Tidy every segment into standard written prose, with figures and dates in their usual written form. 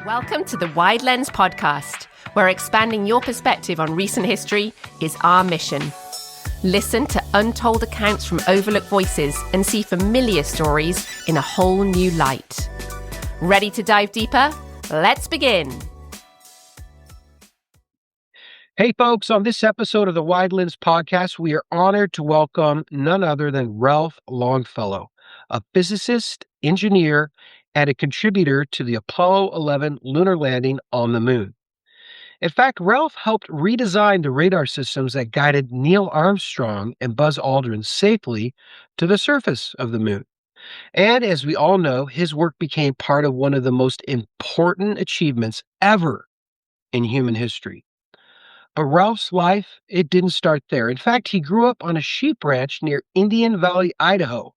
Welcome to the Wide Lens podcast, where expanding your perspective on recent history is our mission. Listen to untold accounts from overlooked voices and see familiar stories in a whole new light. Ready to dive deeper? Let's begin. Hey folks, on this episode of the Wide Lens podcast, we are honored to welcome none other than Ralph Longfellow, a physicist, engineer, and a contributor to the Apollo 11 lunar landing on the moon. In fact, Ralph helped redesign the radar systems that guided Neil Armstrong and Buzz Aldrin safely to the surface of the moon. And as we all know, his work became part of one of the most important achievements ever in human history. But Ralph's life, it didn't start there. In fact, he grew up on a sheep ranch near Indian Valley, Idaho,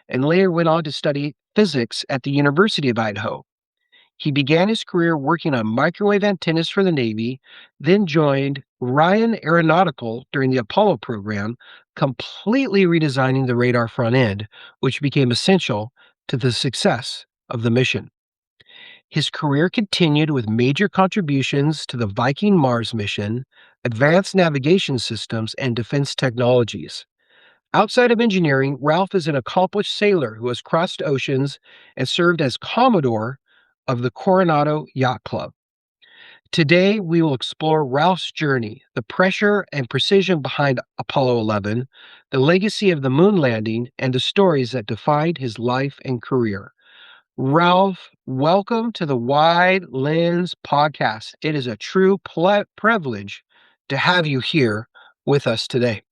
and later went on to study physics at the University of Idaho. He began his career working on microwave antennas for the Navy, then joined Ryan Aeronautical during the Apollo program, completely redesigning the radar front end, which became essential to the success of the mission. His career continued with major contributions to the Viking Mars mission, advanced navigation systems, and defense technologies. Outside of engineering, Ralph is an accomplished sailor who has crossed oceans and served as Commodore of the Coronado Yacht Club. Today, we will explore Ralph's journey, the pressure and precision behind Apollo 11, the legacy of the moon landing, and the stories that defined his life and career. Ralph, welcome to the Wide Lens podcast. It is a true privilege to have you here with us today.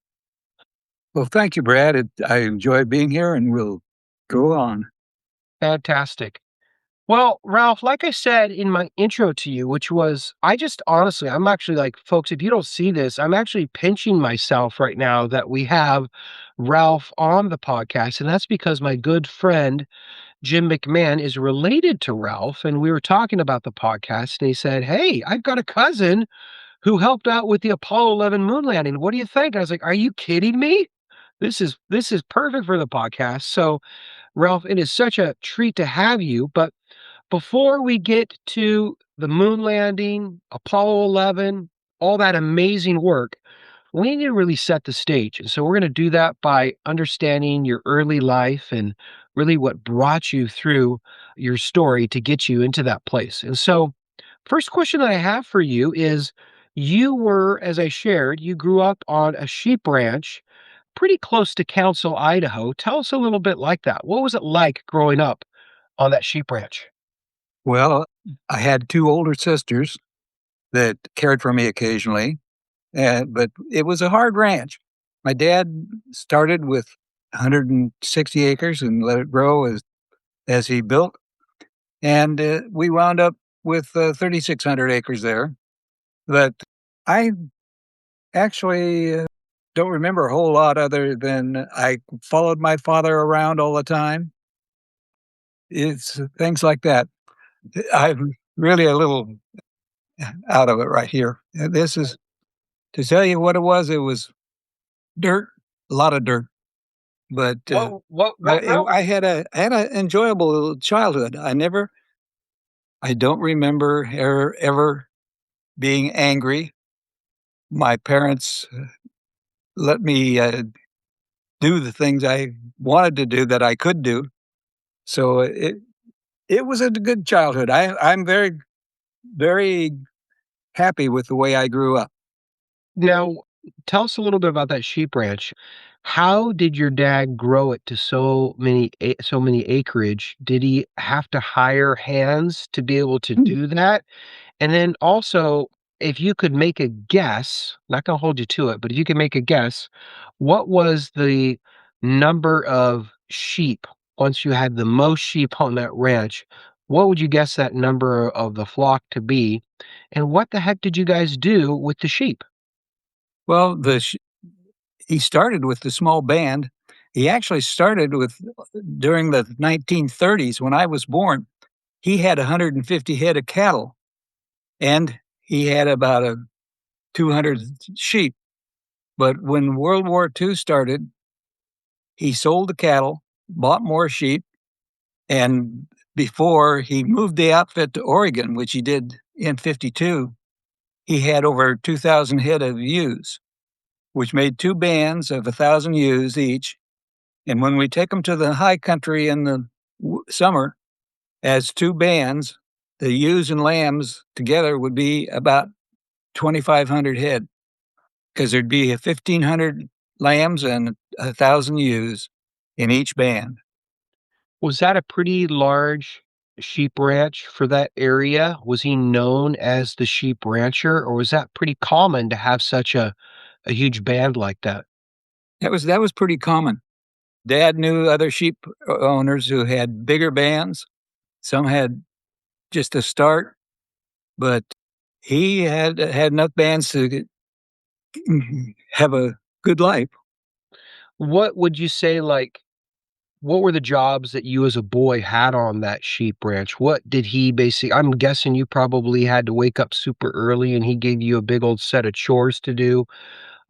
Well, thank you, Brad. I enjoy being here, and we'll go on. Fantastic. Well, Ralph, like I said in my intro to you, which was, I'm actually like, folks, if you don't see this, I'm actually pinching myself right now that we have Ralph on the podcast. And that's because my good friend, Jim McMahon, is related to Ralph. And we were talking about the podcast, and he said, "Hey, I've got a cousin who helped out with the Apollo 11 moon landing. What do you think?" I was like, "Are you kidding me? This is perfect for the podcast." So, Ralph, it is such a treat to have you. But before we get to the moon landing, Apollo 11, all that amazing work, we need to really set the stage. And so we're going to do that by understanding your early life and really what brought you through your story to get you into that place. And so, first question that I have for you is, you were, as I shared, you grew up on a sheep ranch pretty close to Council, Idaho. Tell us a little bit like that. What was it like growing up on that sheep ranch? Well, I had two older sisters that cared for me occasionally, but it was a hard ranch. My dad started with 160 acres and let it grow as he built, and we wound up with 3,600 acres there. But I actually don't remember a whole lot other than I followed my father around all the time. It's things like that. I'm really a little out of it right here. This is, to tell you what it was dirt, a lot of dirt. But I had an enjoyable childhood. I don't remember ever being angry. My parents let me do the things I wanted to do that I could do. So it was a good childhood. I'm very, very happy with the way I grew up. Now, tell us a little bit about that sheep ranch. How did your dad grow it to so many acreage? Did he have to hire hands to be able to do that? And then also, if you could make a guess, not going to hold you to it, but if you could make a guess, what was the number of sheep once you had the most sheep on that ranch? What would you guess that number of the flock to be? And what the heck did you guys do with the sheep? Well, he started with the small band. He actually started with, during the 1930s when I was born, he had 150 head of cattle, and he had about 200 sheep. But when World War II started, he sold the cattle, bought more sheep, and before he moved the outfit to Oregon, which he did in 52, he had over 2,000 head of ewes, which made two bands of 1,000 ewes each. And when we take them to the high country in the summer as two bands, the ewes and lambs together would be about 2,500 head, because there'd be 1,500 lambs and 1,000 ewes in each band. Was that a pretty large sheep ranch for that area? Was he known as the sheep rancher, or was that pretty common to have such a huge band like that? That was pretty common. Dad knew other sheep owners who had bigger bands. Some had just a start, but he had enough bands to have a good life. What would you say, like, what were the jobs that you as a boy had on that sheep ranch? What did he basically, I'm guessing you probably had to wake up super early and he gave you a big old set of chores to do.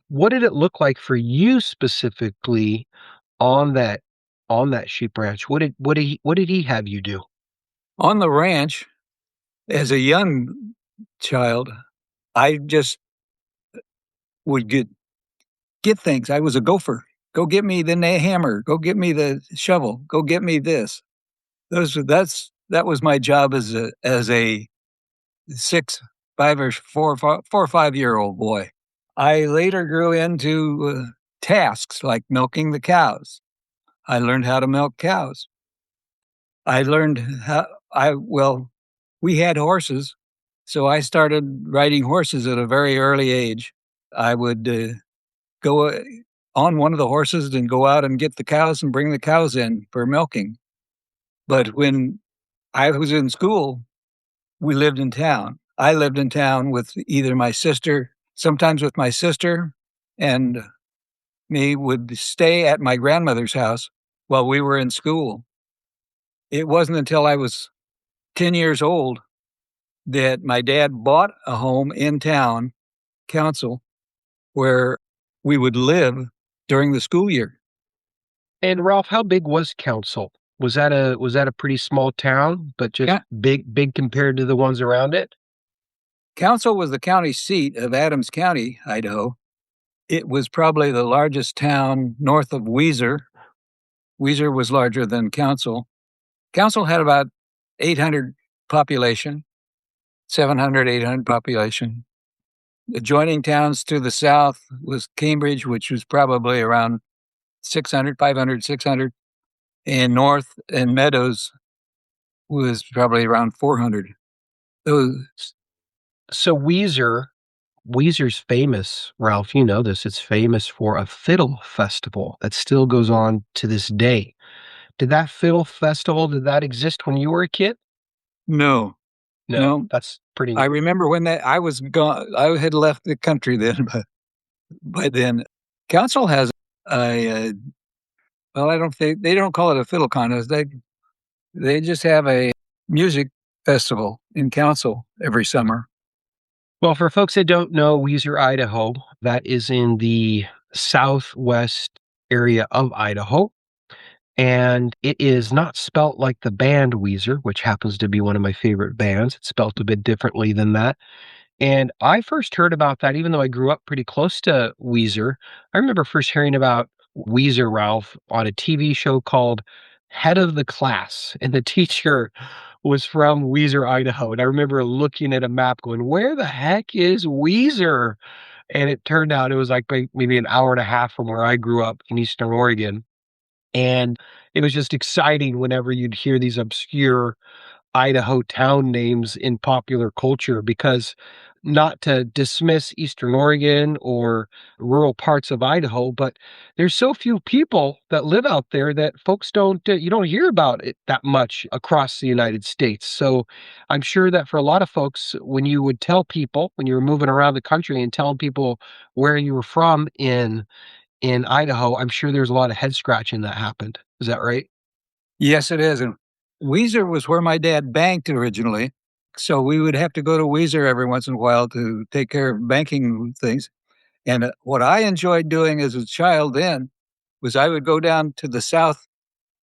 What did it look like for you specifically on that sheep ranch? What did he have you do? On the ranch, as a young child, I just would get things. I was a gopher. Go get me the hammer. Go get me the shovel. Go get me this. That was my job as a 5 or 4 or 5 year old boy. I later grew into tasks like milking the cows. I learned how to milk cows. I learned how we had horses, so I started riding horses at a very early age. I would go on one of the horses and go out and get the cows and bring the cows in for milking. But when I was in school, we lived in town. I lived in town with either my sister, sometimes with my sister, and me would stay at my grandmother's house while we were in school. It wasn't until I was 10 years old that my dad bought a home in town, Council, where we would live during the school year. And Ralph, how big was Council? Was that a pretty small town, but just Yeah. big compared to the ones around it? Council was the county seat of Adams County, Idaho. It was probably the largest town north of Weiser. Weiser was larger than Council. Council had about 800 population, 700, 800 population. Adjoining towns to the south was Cambridge, which was probably around 600, 500, 600. And north and Meadows was probably around 400. Those, So Weezer's famous, Ralph, you know this, it's famous for a fiddle festival that still goes on to this day. Did that exist when you were a kid? no, No, no. that's pretty I remember when I was gone. I had left the country then, but by then, Council has a well, I don't think they don't call it a fiddle contest. They just have a music festival in Council every summer. well, for folks that don't know Weiser, Idaho, that is in the southwest area of Idaho. And it is not spelt like the band Weezer, which happens to be one of my favorite bands. It's spelt a bit differently than that. And I first heard about that, even though I grew up pretty close to Weezer. I remember first hearing about Weezer, Ralph, on a TV show called Head of the Class. And the teacher was from Weezer, Idaho. And I remember looking at a map going, where the heck is Weezer? And it turned out it was like maybe an hour and a half from where I grew up in Eastern Oregon. And it was just exciting whenever you'd hear these obscure Idaho town names in popular culture because not to dismiss Eastern Oregon or rural parts of Idaho, but there's so few people that live out there that folks you don't hear about it that much across the United States. So I'm sure that for a lot of folks, when you would tell people, when you were moving around the country and telling people where you were from in Idaho, I'm sure there's a lot of head scratching that happened. Is that right? Yes, it is. And Weiser was where my dad banked originally. So we would have to go to Weiser every once in a while to take care of banking things. And what I enjoyed doing as a child then was I would go down to the south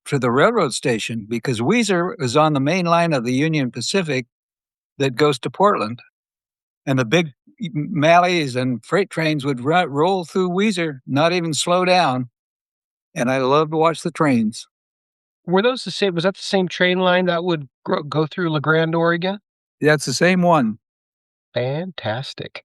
to the railroad station because Weiser is on the main line of the Union Pacific that goes to Portland. And the big malleys and freight trains would roll through Weiser, not even slow down. And I loved to watch the trains. Were those the same? Was that the same train line that would go through La Grande, Oregon? That's the same one. Fantastic.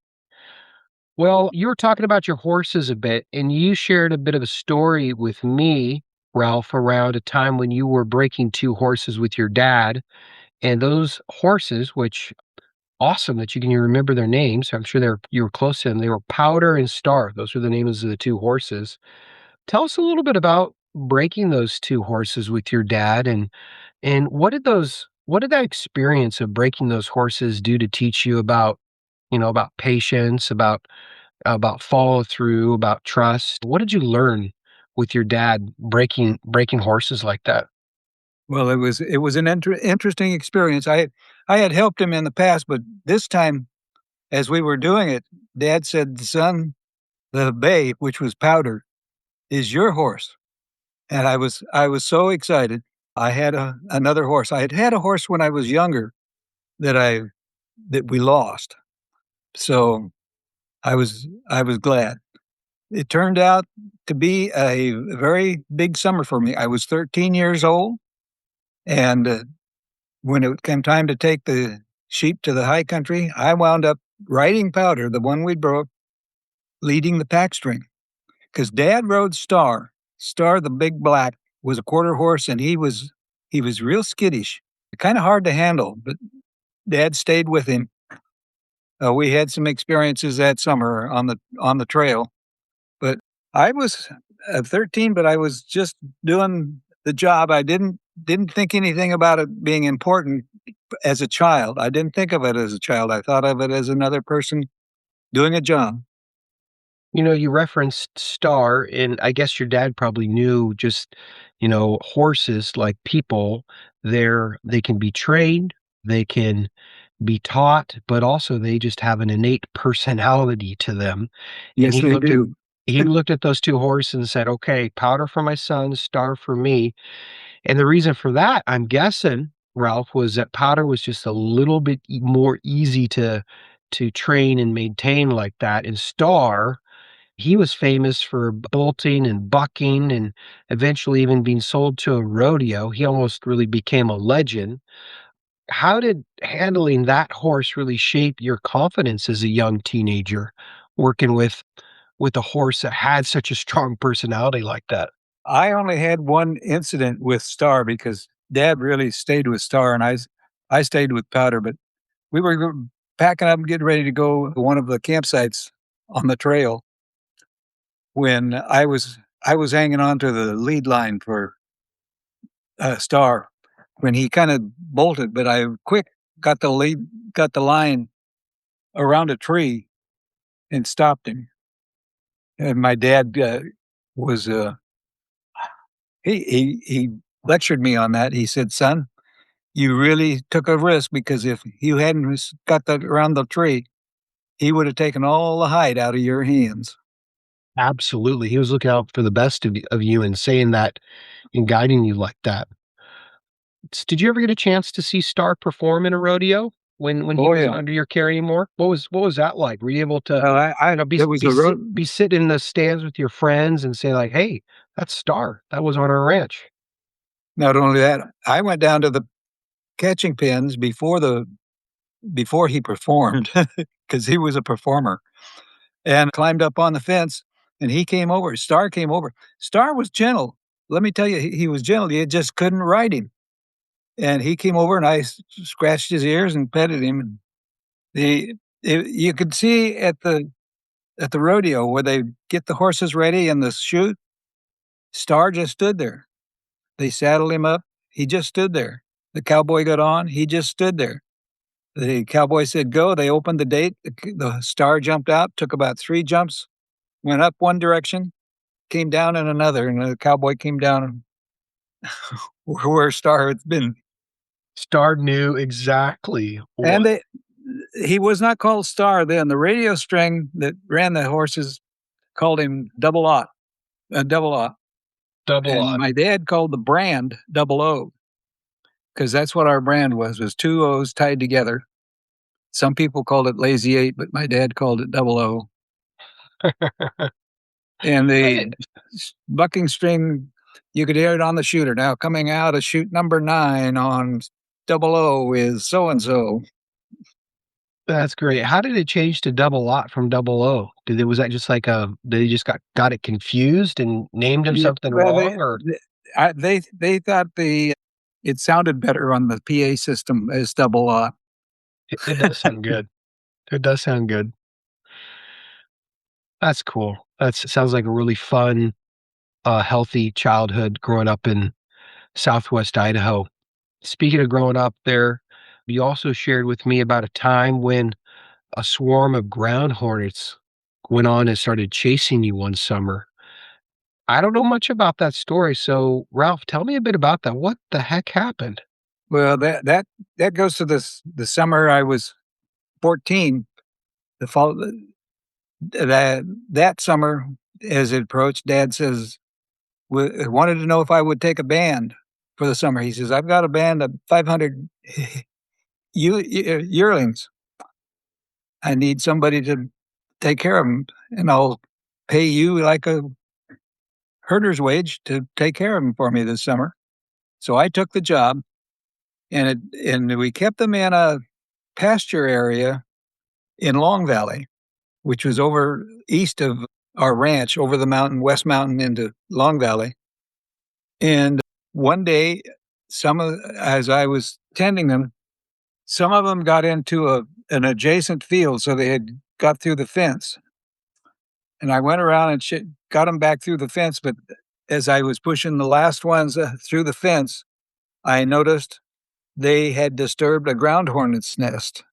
Well, you were talking about your horses a bit, and you shared a bit of a story with me, Ralph, around a time when you were breaking two horses with your dad. And those horses, which awesome that you can remember their names. I'm sure you were close to them. They were Powder and Star. Those were the names of the two horses. Tell us a little bit about breaking those two horses with your dad, and what did that experience of breaking those horses do to teach you about, about patience, about follow through, about trust? What did you learn with your dad breaking horses like that? Well, it was an interesting experience. I had helped him in the past, but this time, as we were doing it, Dad said, "Son, the bay, which was Powder, is your horse." And I was so excited. I had another horse. I had a horse when I was younger that we lost. So I was glad. It turned out to be a very big summer for me. I was 13 years old, and when it came time to take the sheep to the high country, I wound up riding Powder, the one we broke, leading the pack string. Because Dad rode Star. Star, the big black, was a quarter horse, and he was real skittish, kind of hard to handle. But Dad stayed with him. We had some experiences that summer on the trail. But I was 13, but I was just doing the job. I didn't think anything about it being important as a child. I didn't think of it as a child. I thought of it as another person doing a job. You referenced Star, and I guess your dad probably knew just, horses like people, they can be trained, they can be taught, but also they just have an innate personality to them. And Yes, they do. he looked at those two horses and said, "Okay, Powder for my son, Star for me." And the reason for that, I'm guessing, Ralph, was that Powder was just a little bit more easy to train and maintain like that. And Star, he was famous for bolting and bucking and eventually even being sold to a rodeo. He almost really became a legend. How did handling that horse really shape your confidence as a young teenager working with a horse that had such a strong personality like that? I only had one incident with Star because Dad really stayed with Star, and I stayed with Powder. But we were packing up and getting ready to go to one of the campsites on the trail when I was hanging on to the lead line for Star when he kind of bolted, but I quick got the line around a tree and stopped him. And my dad was he lectured me on that. He said, "Son, you really took a risk because if you hadn't got that around the tree, he would have taken all the hide out of your hands." Absolutely. He was looking out for the best of you and saying that and guiding you like that. Did you ever get a chance to see Star perform in a rodeo when he Oh wasn't yeah. under your care anymore? What was that like? Were you able to, Well, there was a road. be sitting in the stands with your friends and say like, "Hey, that's Star. That was on our ranch." Not only that, I went down to the catching pins before he performed because he was a performer and climbed up on the fence. And he came over. Star came over. Star was gentle. Let me tell you, he was gentle. You just couldn't ride him. And he came over, and I scratched his ears and petted him. And you could see at the rodeo where they get the horses ready in the chute. Star just stood there. They saddled him up. He just stood there. The cowboy got on. He just stood there. The cowboy said, "Go." They opened the gate. The Star jumped out, took about 3 jumps, went up one direction, came down in another, and the cowboy came down where Star had been. Star knew exactly And what. he was not called Star then. The radio string that ran the horses called him Double Ought, Double Ought. Double And up. my dad called the brand Double O because that's what our brand was two O's tied together. Some people called it Lazy Eight, but my dad called it Double O. And the bucking string, you could hear it on the shooter. Now coming out of chute number 9 on Double O is so and so. That's great. How did it change to double lot from double O? Was that just like they just got it confused and named him Yeah, something well, wrong, or they thought it sounded better on the PA system as Double O. it does sound good. It does sound good. That's cool. Sounds like a really fun, healthy childhood growing up in Southwest Idaho. Speaking of growing up there, you also shared with me about a time when a swarm of ground hornets went on and started chasing you one summer. I don't know much about that story, so Ralph, tell me a bit about that. What the heck happened? Well, that goes to the summer I was 14. The fall that summer, as it approached, Dad says wanted to know if I would take a band for the summer. He says, "I've got a band of 500 yearlings. I need somebody to take care of them, and I'll pay you like a herder's wage to take care of them for me this summer." So I took the job, and we kept them in a pasture area in Long Valley, which was over east of our ranch, over the mountain, West Mountain into Long Valley. And one day, as I was tending them, some of them got into an adjacent field, so they had got through the fence. And I went around and got them back through the fence. But as I was pushing the last ones through the fence, I noticed they had disturbed a ground hornet's nest.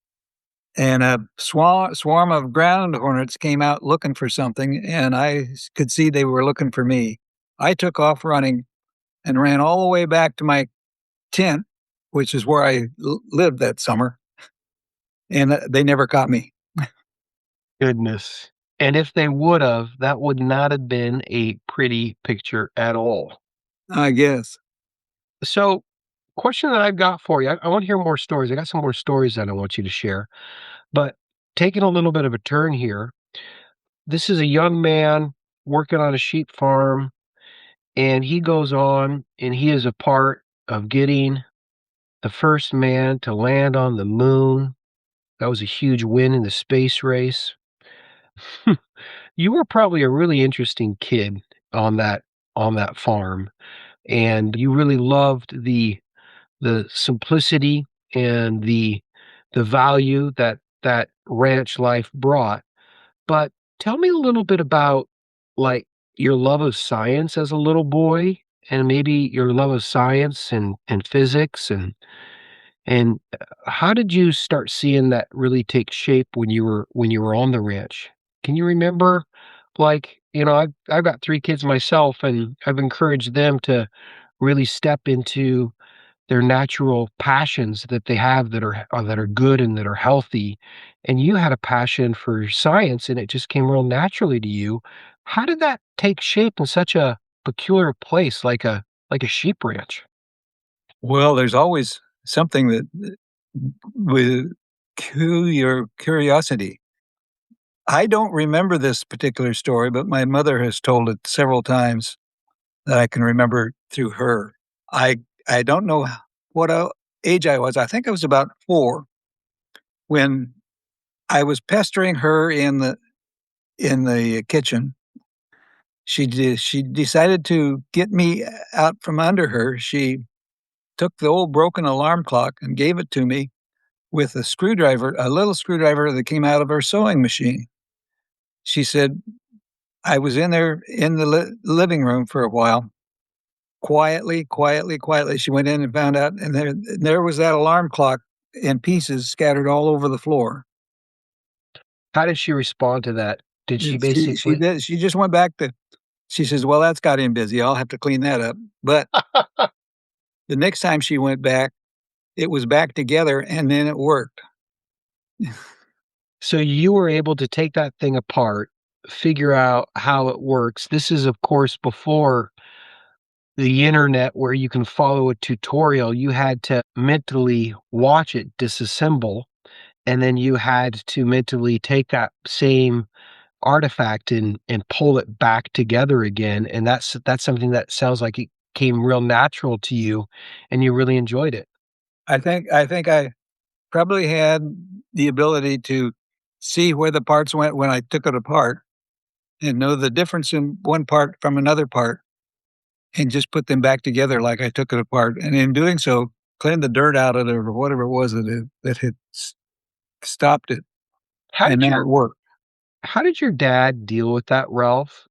And a swarm of ground hornets came out looking for something, and I could see they were looking for me. I took off running and ran all the way back to my tent, which is where I lived that summer, and they never caught me. Goodness. And if they would have, that would not have been a pretty picture at all. I guess. So, question that I've got for you, I want to hear more stories. I got some more stories that I want you to share. But taking a little bit of a turn here, this is a young man working on a sheep farm, and he goes on and he is a part of getting the first man to land on the moon. That was a huge win in the space race. You were probably a really interesting kid on that farm, and you really loved the simplicity and the value that ranch life brought. But tell me a little bit about, like, your love of science as a little boy, and maybe your love of science and physics, and how did you start seeing that really take shape when you were on the ranch? Can you remember, like, I've got 3 kids myself, and I've encouraged them to really step into their natural passions that they have that are good and that are healthy, and you had a passion for science, and it just came real naturally to you. How did that take shape in such a peculiar place like a sheep ranch? Well, there's always something that with your curiosity. I don't remember this particular story, but my mother has told it several times that I can remember through her. I I don't know what age I was. I think I was about 4 when I was pestering her in the kitchen. She decided to get me out from under her. She took the old broken alarm clock and gave it to me with a little screwdriver that came out of her sewing machine. She said, I was in there in the living room for a while. Quietly, quietly, quietly, she went in and found out, and there was that alarm clock in pieces scattered all over the floor. How did she respond to that? Did she She basically did. She just went back to. She says, "Well, that's got him busy. I'll have to clean that up." But the next time she went back, it was back together, and then it worked. So you were able to take that thing apart, figure out how it works. This is, of course, before the internet where you can follow a tutorial. You had to mentally watch it disassemble, and then you had to mentally take that same artifact and pull it back together again. And that's something that sounds like it came real natural to you, and you really enjoyed it. I probably had the ability to see where the parts went when I took it apart and know the difference in one part from another part and just put them back together like I took it apart. And in doing so, clean the dirt out of it or whatever it was that had stopped it. How And did now your it worked. how did your dad deal with that, Ralph?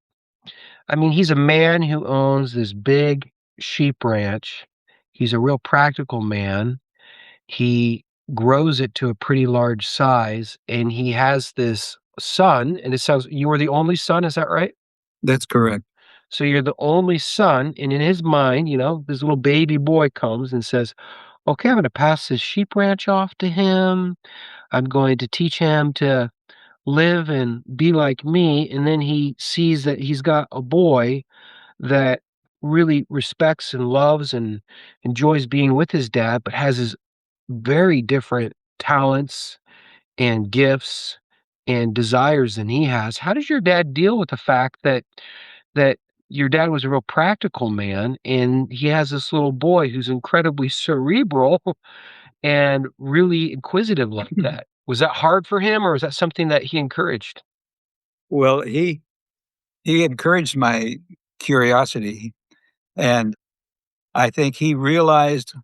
I mean, he's a man who owns this big sheep ranch. He's a real practical man. He grows it to a pretty large size, and he has this son, and it sounds you were the only son, is that right? That's correct. So you're the only son, and in his mind, this little baby boy comes and says, "Okay, I'm gonna pass this sheep ranch off to him. I'm going to teach him to live and be like me." And then he sees that he's got a boy that really respects and loves and enjoys being with his dad, but has his very different talents and gifts and desires than he has. How does your dad deal with the fact that your dad was a real practical man and he has this little boy who's incredibly cerebral and really inquisitive like that? Was that hard for him, or was that something that he encouraged? Well, he encouraged my curiosity, and I think he realized.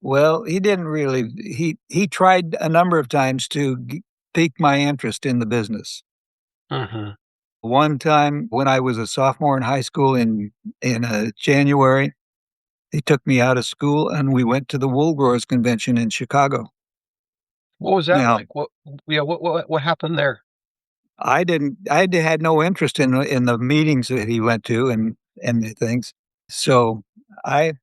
Well, he didn't really. He tried a number of times to pique my interest in the business. Mhm. One time when I was a sophomore in high school in January, he took me out of school and we went to the Wool Growers Convention in Chicago. What was that Now, like? What happened there? I had no interest in the meetings that he went to and the things. So I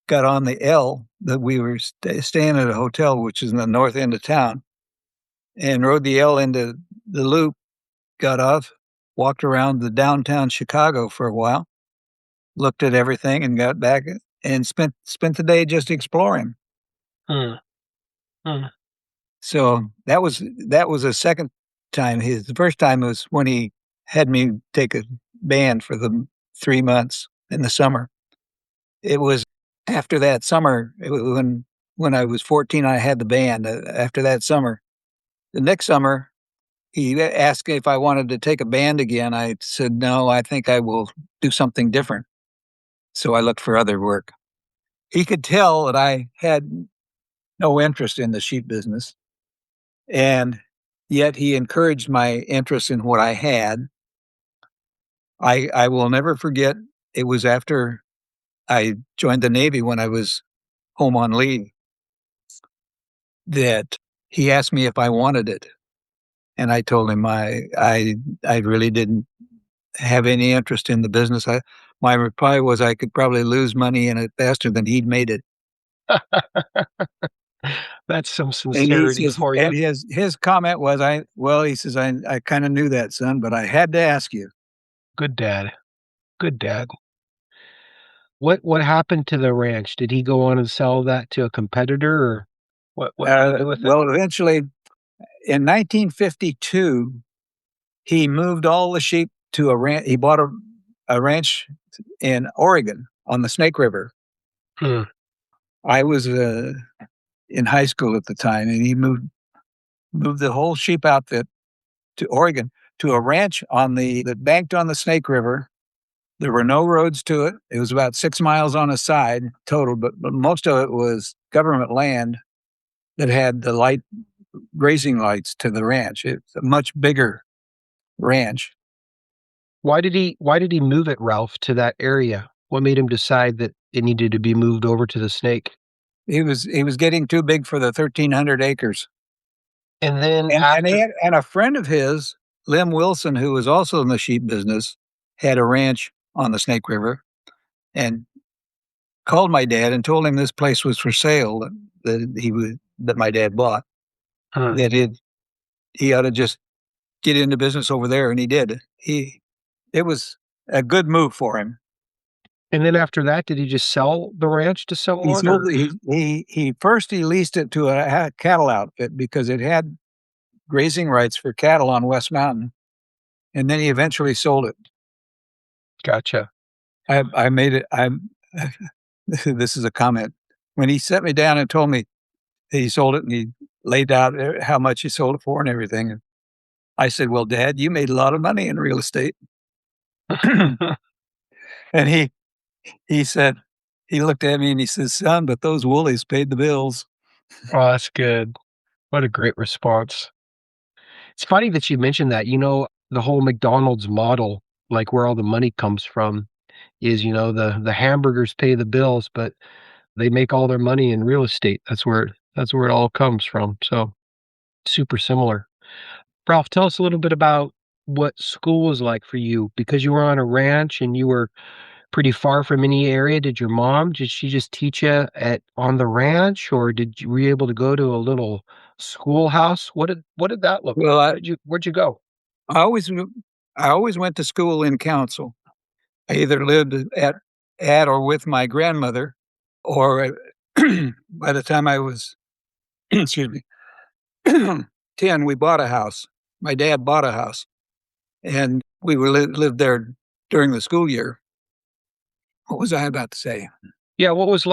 got on the L that we were staying at a hotel, which is in the north end of town, and rode the L into the loop, got off, walked around the downtown Chicago for a while, looked at everything and got back and spent the day just exploring. Mm, mm. So that was a second time. The first time was when he had me take a band for the 3 months in the summer. It was after that summer, when I was 14, I had the band. After that summer, the next summer, he asked if I wanted to take a band again. I said, "No, I think I will do something different." So I looked for other work. He could tell that I had no interest in the sheep business, and yet he encouraged my interest in what I had. I will never forget, it was after I joined the Navy when I was home on leave that he asked me if I wanted it, and I told him I really didn't have any interest in the business. My reply was I could probably lose money in it faster than he'd made it. That's some And he sincerity says, for you. and his comment was, he says, I kind of knew that, son, but I had to ask you. Good dad. Good dad. What happened to the ranch? Did he go on and sell that to a competitor, or what did he do with it? Well, eventually in 1952, he moved all the sheep to a ranch. He bought a ranch in Oregon on the Snake River. Hmm. I was in high school at the time, and he moved the whole sheep outfit to Oregon to a ranch on the that banked on the Snake River. There were no roads to it. It was about 6 miles on a side total, but most of it was government land that had the grazing lights to the ranch. It's a much bigger ranch. Why did he move it, Ralph, to that area? What made him decide that it needed to be moved over to the Snake? He was getting too big for the 1,300 acres. And then And after and a friend of his, Lim Wilson, who was also in the sheep business, had a ranch on the Snake River and called my dad and told him this place was for sale that my dad bought. Huh. That he ought to just get into business over there, and he did. It was a good move for him. And then after that, did he just sell the ranch to He someone, sold or? he first he leased it to a cattle outfit because it had grazing rights for cattle on West Mountain, and then he eventually sold it. Gotcha. I made it. I'm this is a comment. When he set me down and told me that he sold it and he laid out how much he sold it for and everything, and I said, "Well, Dad, you made a lot of money in real estate." And he said, he looked at me and he says, "Son, but those woolies paid the bills." Oh, that's good. What a great response. It's funny that you mentioned that. The whole McDonald's model, like where all the money comes from, is the hamburgers pay the bills, but they make all their money in real estate. That's where it all comes from. So super similar. Ralph, tell us a little bit about what school was like for you because you were on a ranch and you were pretty far from any area. Did she just teach you at on the ranch, or were you able to go to a little schoolhouse? What did that look like? Well, Where'd you go? I always I always went to school in council. I either lived at or with my grandmother, or by the time I was excuse me 10, we bought a house. My dad bought a house, and we lived there during the school year. What was I about to say? Yeah, what was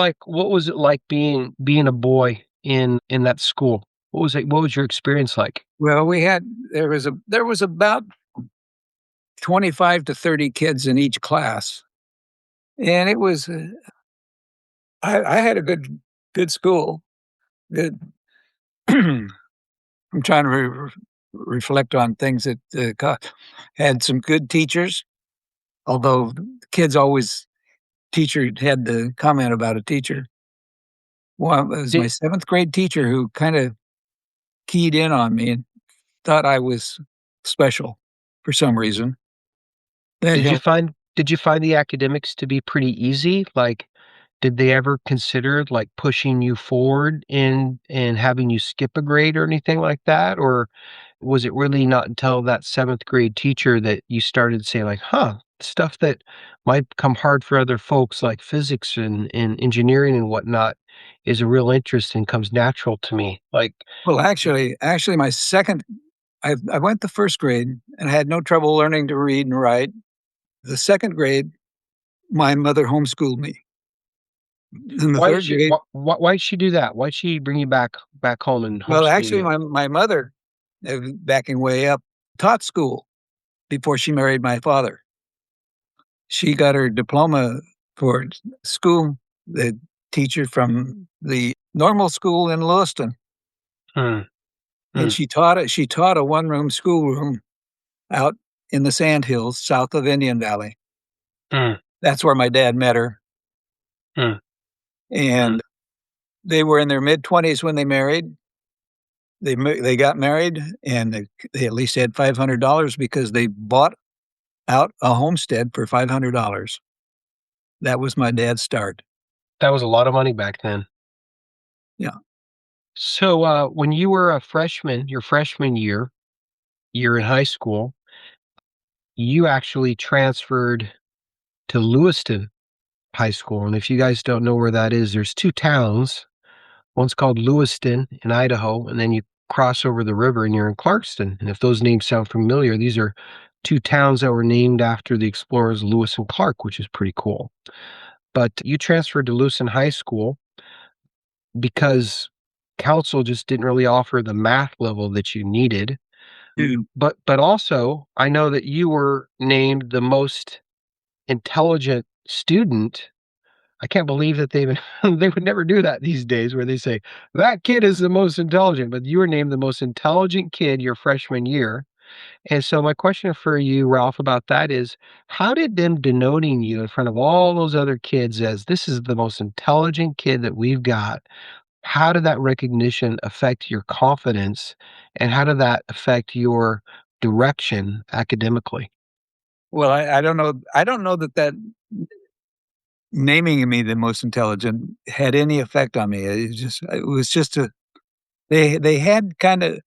it like being a boy in that school? What was your experience like? Well, there was about 25 to 30 kids in each class, and it was I had a good school. Good. I'm trying to reflect on things that had some good teachers. Although kids always teacher had the comment about a teacher. Well, it was my Did seventh grade teacher who kind of keyed in on me and thought I was special for some reason. That did you helped. find the academics to be pretty easy? Like, did they ever consider like pushing you forward in having you skip a grade or anything like that? Or was it really not until that seventh grade teacher that you started to say like, huh, stuff that might come hard for other folks like physics and engineering and whatnot is a real interest and comes natural to me. Like, Well, actually, my second, I went the first grade and I had no trouble learning to read and write. The second grade, my mother homeschooled me. In the why did third she grade, why'd she do that? Why'd she bring you back home and well, homeschool actually, you? my mother, backing way up, taught school before she married my father. She got her diploma for school, the teacher from the normal school in Lewiston, Hmm, and hmm, she taught a one-room schoolroom out in the Sandhills south of Indian Valley. hmm, That's where my dad met her, hmm, hmm. and they were in their mid-20s when they married. They got married, and they at least had $500 because they bought out a homestead for $500. That was my dad's start. That was a lot of money back then. Yeah. So, when you were a freshman, your freshman year in high school, you actually transferred to Lewiston High School. And if you guys don't know where that is, there's two towns. One's called Lewiston in Idaho, and then you cross over the river and you're in Clarkston. And if those names sound familiar, these are two towns that were named after the explorers Lewis and Clark, which is pretty cool. But you transferred to Lewiston High School because council just didn't really offer the math level that you needed. Mm. But also, I know that you were named the most intelligent student. I can't believe that they even they would never do that these days where they say, "That kid is the most intelligent," but you were named the most intelligent kid your freshman year. And so my question for you, Ralph, about that is, how did them denoting you in front of all those other kids as, "This is the most intelligent kid that we've got," how did that recognition affect your confidence, and how did that affect your direction academically? Well, I don't know. I don't know that naming me the most intelligent had any effect on me. It was just a they had kind of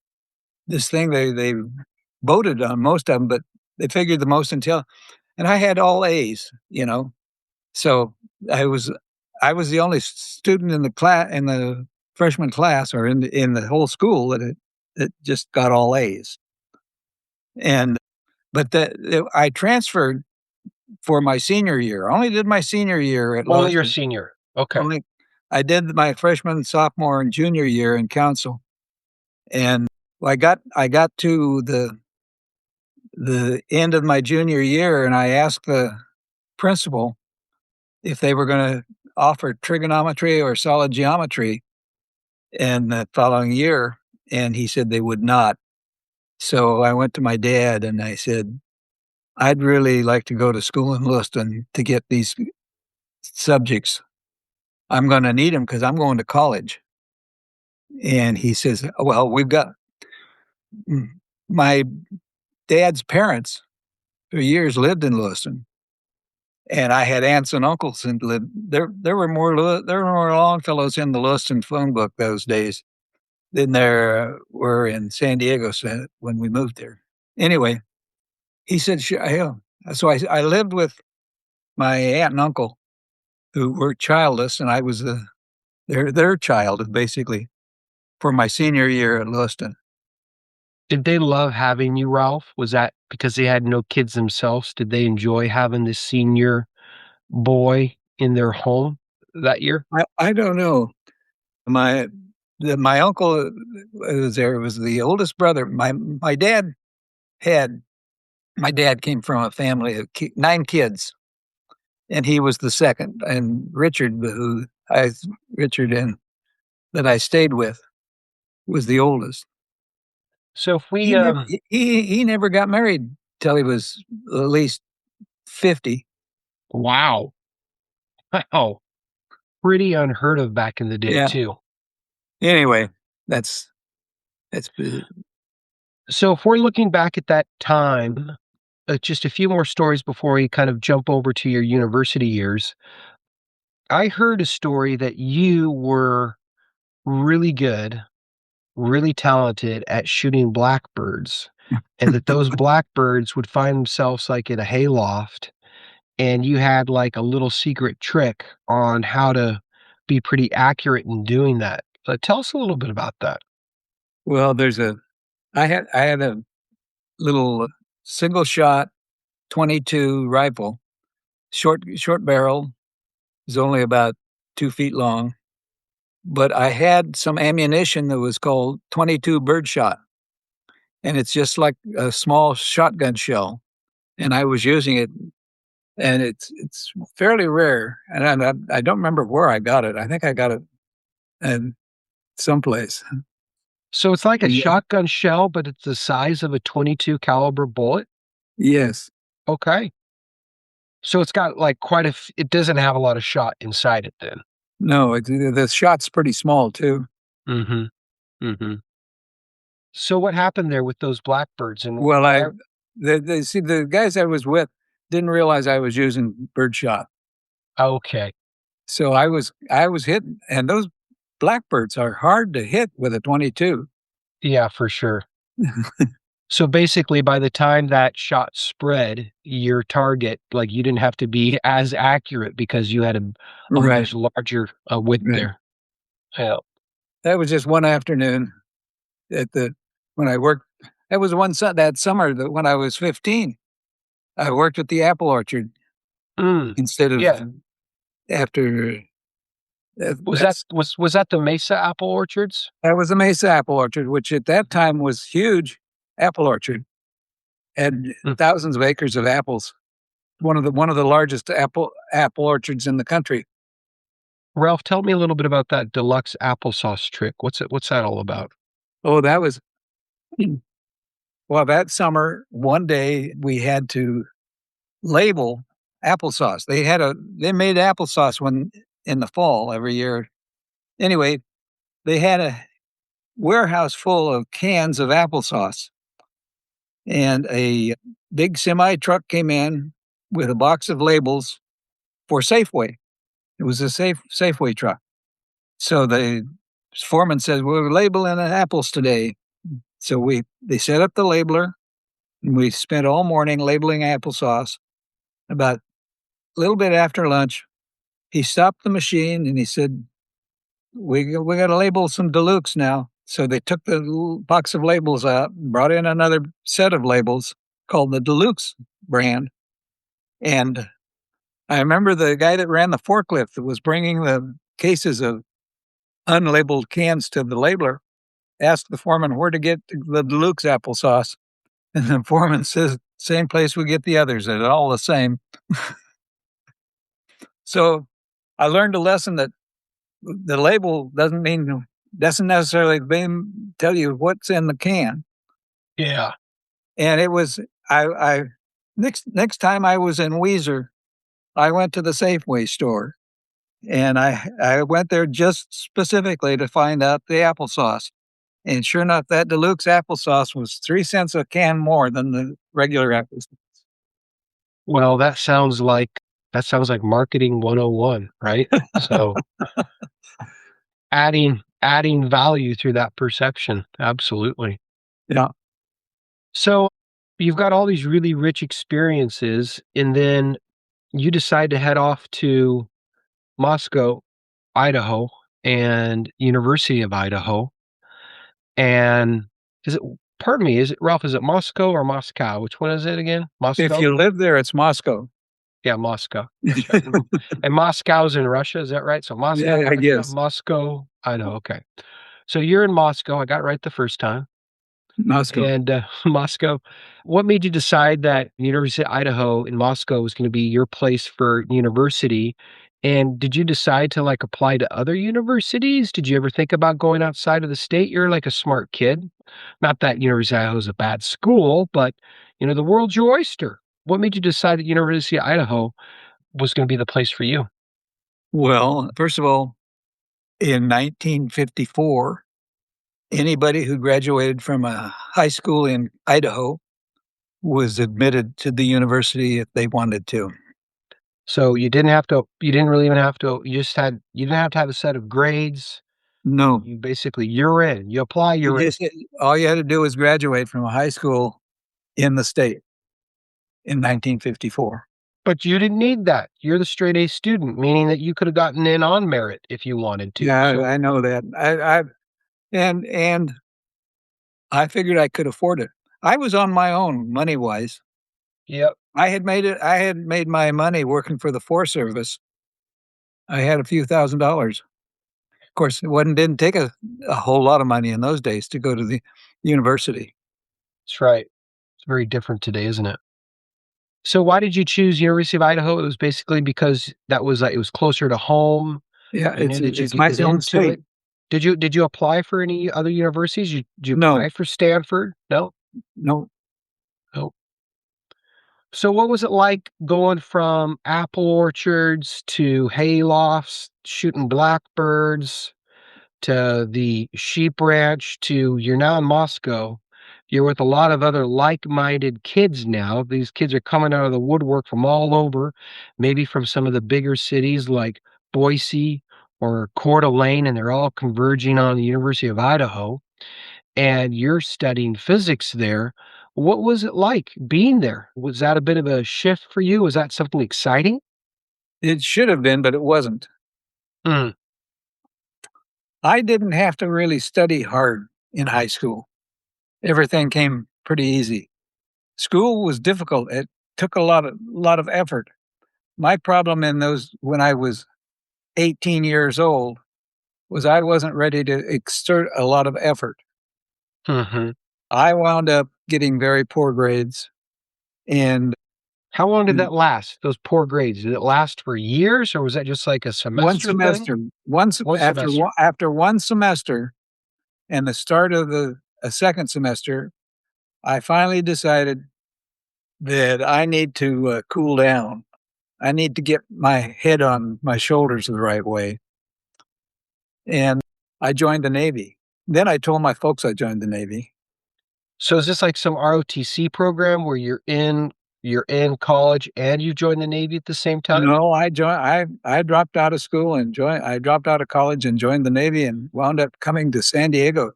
this thing they voted on most of them, but they figured the most intelligent, and I had all A's. So I was I was the only student in the class in the freshman class or in the whole school that just got all A's. And but I transferred for my senior year. I only did my senior year at Only your Lewiston. senior. Okay. Only I did my freshman, sophomore, and junior year in council. And I got to the end of my junior year, and I asked the principal if they were going to offer trigonometry or solid geometry in the following year, and he said they would not. So I went to my dad and I said, I'd really like to go to school in Lewiston to get these subjects. I'm going to need them because I'm going to college. And he says, well, we've got my dad's parents for years lived in Lewiston. And I had aunts and uncles and lived there. There were more Longfellows in the Lewiston phone book those days than there were in San Diego when we moved there. Anyway, he said, sure, yeah. So I lived with my aunt and uncle who were childless, and I was their child basically for my senior year at Lewiston. Did they love having you, Ralph? Was that because they had no kids themselves? Did they enjoy having this senior boy in their home that year? I don't know. My my uncle was there. Was the oldest brother. My dad had my dad came from a family of 9 kids, and he was the second. And Richard and that I stayed with was the oldest. So if we He never got married till he was at least 50. wow. Wow. Pretty unheard of back in the day Yeah. too. Anyway, that's So if we're looking back at that time, just a few more stories before we kind of jump over to your university years. I heard a story that you were really good, really talented at shooting blackbirds, and that those blackbirds would find themselves like in a hayloft, and you had like a little secret trick on how to be pretty accurate in doing that. Tell us a little bit about that. well. I had a little single shot 22 rifle, short barrel, is only about 2 feet long. But I had some ammunition that was called 22 birdshot, and it's just like a small shotgun shell. And I was using it, and it's fairly rare. And I don't remember where I got it. I think I got it in someplace. So it's like a Yeah. shotgun shell, but it's the size of a 22 caliber bullet. Yes. Okay. So it's got like it doesn't have a lot of shot inside it then. No, the shot's pretty small too. Mm-hmm. Mm-hmm. So what happened there with those blackbirds and Well, why? the guys I was with didn't realize I was using birdshot. Okay. So I was hitting, and those blackbirds are hard to hit with a 22. Yeah, for sure. So basically, by the time that shot spread, your target, like you didn't have to be as accurate because you had a Right, much larger width right. there. Yeah. That was just one afternoon at the when I worked. That was that summer that when I was 15, I worked at the apple orchard Mm, instead of yeah. after. Was that That's was that the Mesa apple orchards? that was the Mesa apple orchard, which at that time was huge. Apple orchard had Mm. thousands of acres of apples. One of the largest apple orchards in the country. Ralph, tell me a little bit about that deluxe applesauce trick. What's that all about? Oh, that was well, that summer, one day we had to label applesauce. They made applesauce when in the fall every year. Anyway, they had a warehouse full of cans of applesauce, and a big semi truck came in with a box of labels for Safeway. It was a Safeway truck. So the foreman said, "We're labeling apples today." So they set up the labeler, and we spent all morning labeling applesauce. About little bit after lunch, he stopped the machine and he said, we got to label some Deluxe now. So they took the little box of labels out and brought in another set of labels called the Deluxe brand. And I remember the guy that ran the forklift that was bringing the cases of unlabeled cans to the labeler asked the foreman where to get the Deluxe applesauce. And the foreman says, same place we get the others. They're all the same. So I learned a lesson that the label doesn't necessarily tell you what's in the can. Yeah. And it was I next time I was in Weiser, I went to the Safeway store, and I went there just specifically to find out the applesauce. And sure enough, that Deluxe applesauce was 3 cents a can more than the regular applesauce. Well, that sounds like marketing 101, right? So adding value through that perception. Absolutely. Yeah. So you've got all these really rich experiences, and then you decide to head off to Moscow, Idaho, and University of Idaho. And is it pardon me, is it Ralph, is it Moscow or Moscow? Which one is it again? If Moscow? you live there, it's Moscow. Yeah, Moscow. That's right. And Moscow's in Russia, is that right? So Moscow, Yeah, I Russia, guess. Moscow, Idaho. Okay. So you're in Moscow. I got it right the first time. Moscow. And Moscow. What made you decide that University of Idaho in Moscow was going to be your place for university? And did you decide to like apply to other universities? Did you ever think about going outside of the state? You're like a smart kid. Not that University of Idaho is a bad school, but the world's your oyster. What made you decide that University of Idaho was going to be the place for you? Well, first of all, in 1954, anybody who graduated from a high school in Idaho was admitted to the university if they wanted to. So you didn't really even have to, you didn't have to have a set of grades. No, You're in, you apply, you you're in. just all you had to do was graduate from a high school in the state in 1954. But you didn't need that. You're the straight A student, meaning that you could have gotten in on merit if you wanted to. Yeah, So, I know that. And I figured I could afford it. I was on my own money wise. yep, I had made my money working for the Forest Service. I had a few $1,000s. Of course, didn't take a whole lot of money in those days to go to the university. that's right. It's very different today, isn't it? So why did you choose University of Idaho? It was basically because that was it was closer to home. Yeah, You knew that you it's could my get home into state. it. Did you apply for any other universities? Did you No, apply for Stanford? No? no. No. So what was it like going from apple orchards to hay lofts, shooting blackbirds, to the sheep ranch, to you're now in Moscow. You're with a lot of other like-minded kids now. These kids are coming out of the woodwork from all over, maybe from some of the bigger cities like Boise or Coeur d'Alene, and they're all converging on the University of Idaho. And you're studying physics there. What was it like being there? Was that a bit of a shift for you? Was that something exciting? It should have been, but it wasn't. Mm, I didn't have to really study hard in high school. Everything came pretty easy. School was difficult. It took a lot of effort. My problem in those when I was 18 years old was I wasn't ready to exert a lot of effort. mhm. I wound up getting very poor grades, and How long did that last? Those poor grades, did it last for years, or was that just like a one semester thing? semester, once One semester. after one semester and the start of a second semester, I finally decided that I need to cool down. I need to get my head on my shoulders the right way. And I joined the Navy. Then I told my folks I joined the Navy. So is this like some ROTC program where you're in college and you join the Navy at the same time? No, I dropped out of school and I dropped out of college and joined the Navy and wound up coming to San Diego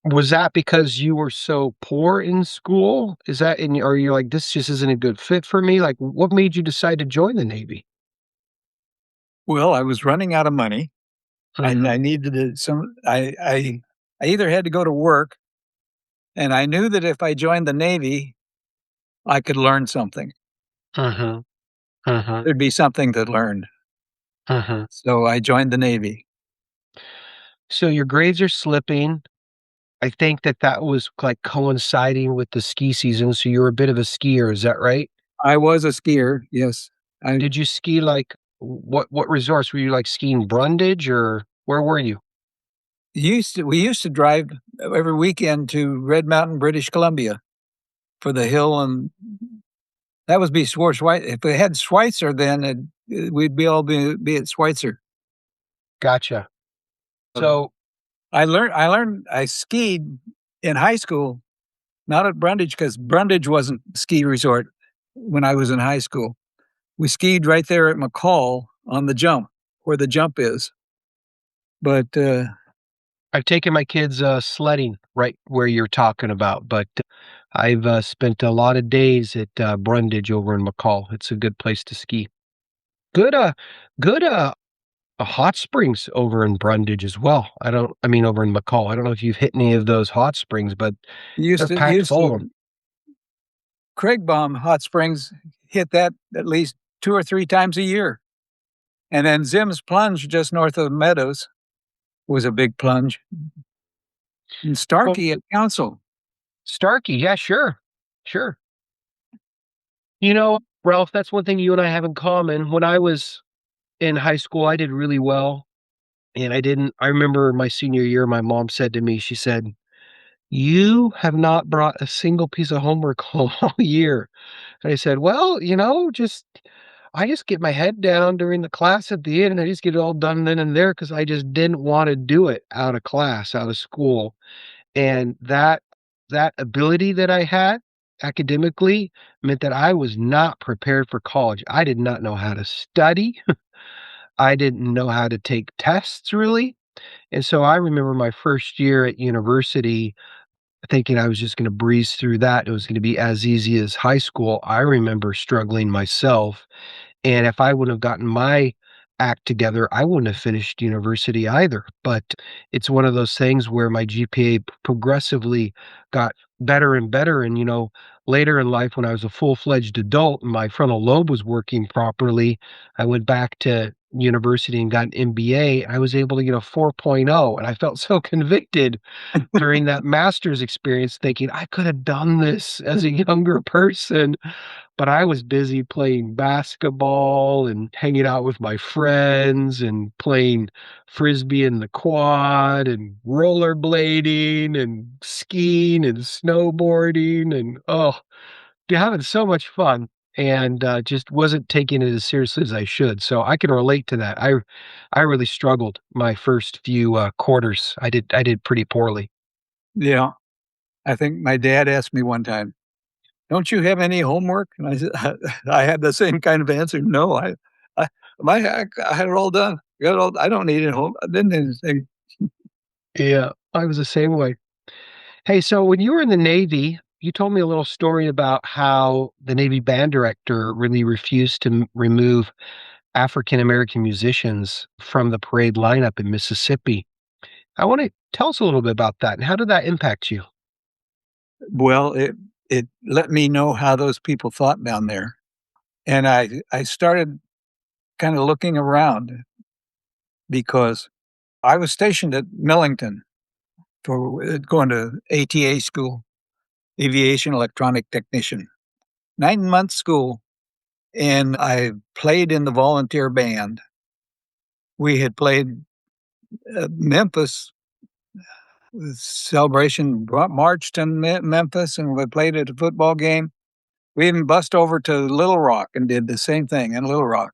Was that because you were so poor in school? Is that and are you like, "This just isn't a good fit for me?" Like, what made you decide to join the Navy? Well, I was running out of money. I Mhm, needed some. I either had to go to work, and I knew that if I joined the Navy, I could learn something. mhm, mhm, There'd be something to learn. mhm. So I joined the Navy. So your grades are slipping. I think that that was, like, coinciding with the ski season, so you're a bit of a skier, is that right? I was a skier. Yes, I Did you ski, like, what resorts? Were you, like, skiing Brundage, or where were you? used to. We used to drive every weekend to Red Mountain, British Columbia, for the hill, and that was before Schweitzer. If we had Schweitzer, then we'd be at Schweitzer. Gotcha. So I skied in high school, not at Brundage, because Brundage wasn't a ski resort when I was in high school. We skied right there at McCall on the jump, where the jump is. But, I've taken my kids, sledding right where you're talking about, but I've, spent a lot of days at, Brundage over in McCall. It's a good place to ski. Good, good, hot springs over in Brundage as well. I mean, over in McCall. I don't know if you've hit any of those hot springs, but they're packed used full of them. to Craigbaum Hot Springs hit that at least 2 or 3 times a year. And then Zim's Plunge just north of Meadows was a big plunge. And Well, Starkey at Council. Starkey, yeah, sure. Sure. You know, Ralph, that's one thing you and I have in common. When I was in high school, I did really well, and I remember my senior year, my mom said to me, she said, "You have not brought a single piece of homework home all year." And I said, "Well, I just get my head down during the class at the end, and I just get it all done then and there because I just didn't wanna do it out of class, out of school." And that ability that I had academically meant that I was not prepared for college. I did not know how to study. I didn't know how to take tests really. And so I remember my first year at university thinking I was just gonna breeze through that. It was gonna be as easy as high school. I remember struggling myself, and if I wouldn't have gotten my act together, I wouldn't have finished university either. But it's one of those things where my GPA progressively got better and better. And, later in life, when I was a full fledged adult and my frontal lobe was working properly, I went back to university and got an MBA. I was able to get a 4.0, and I felt so convicted during that master's experience thinking I could have done this as a younger person, but I was busy playing basketball and hanging out with my friends and playing frisbee in the quad and rollerblading and skiing and snowboarding and having so much fun and just wasn't taking it as seriously as I should. So I can relate to that. I really struggled my first few quarters. I did pretty poorly. Yeah. I think my dad asked me one time, "Don't you have any homework?" And I said, I had the same kind of answer. No, I, I had it all done. Got it all. I don't need it home. I didn't need anything. Yeah, I was the same way. Hey, so when you were in the Navy, you told me a little story about how the Navy band director really refused to remove African American musicians from the parade lineup in Mississippi. I want to tell us a little bit about that and how did that impact you? Well, it let me know how those people thought down there, and I started kind of looking around because I was stationed at Millington for going to ATA school, aviation electronic technician, 9 month school, and I played in the volunteer band. We had played Memphis celebration, marched in Memphis, and we played at a football game. We even bussed over to Little Rock and did the same thing in Little Rock.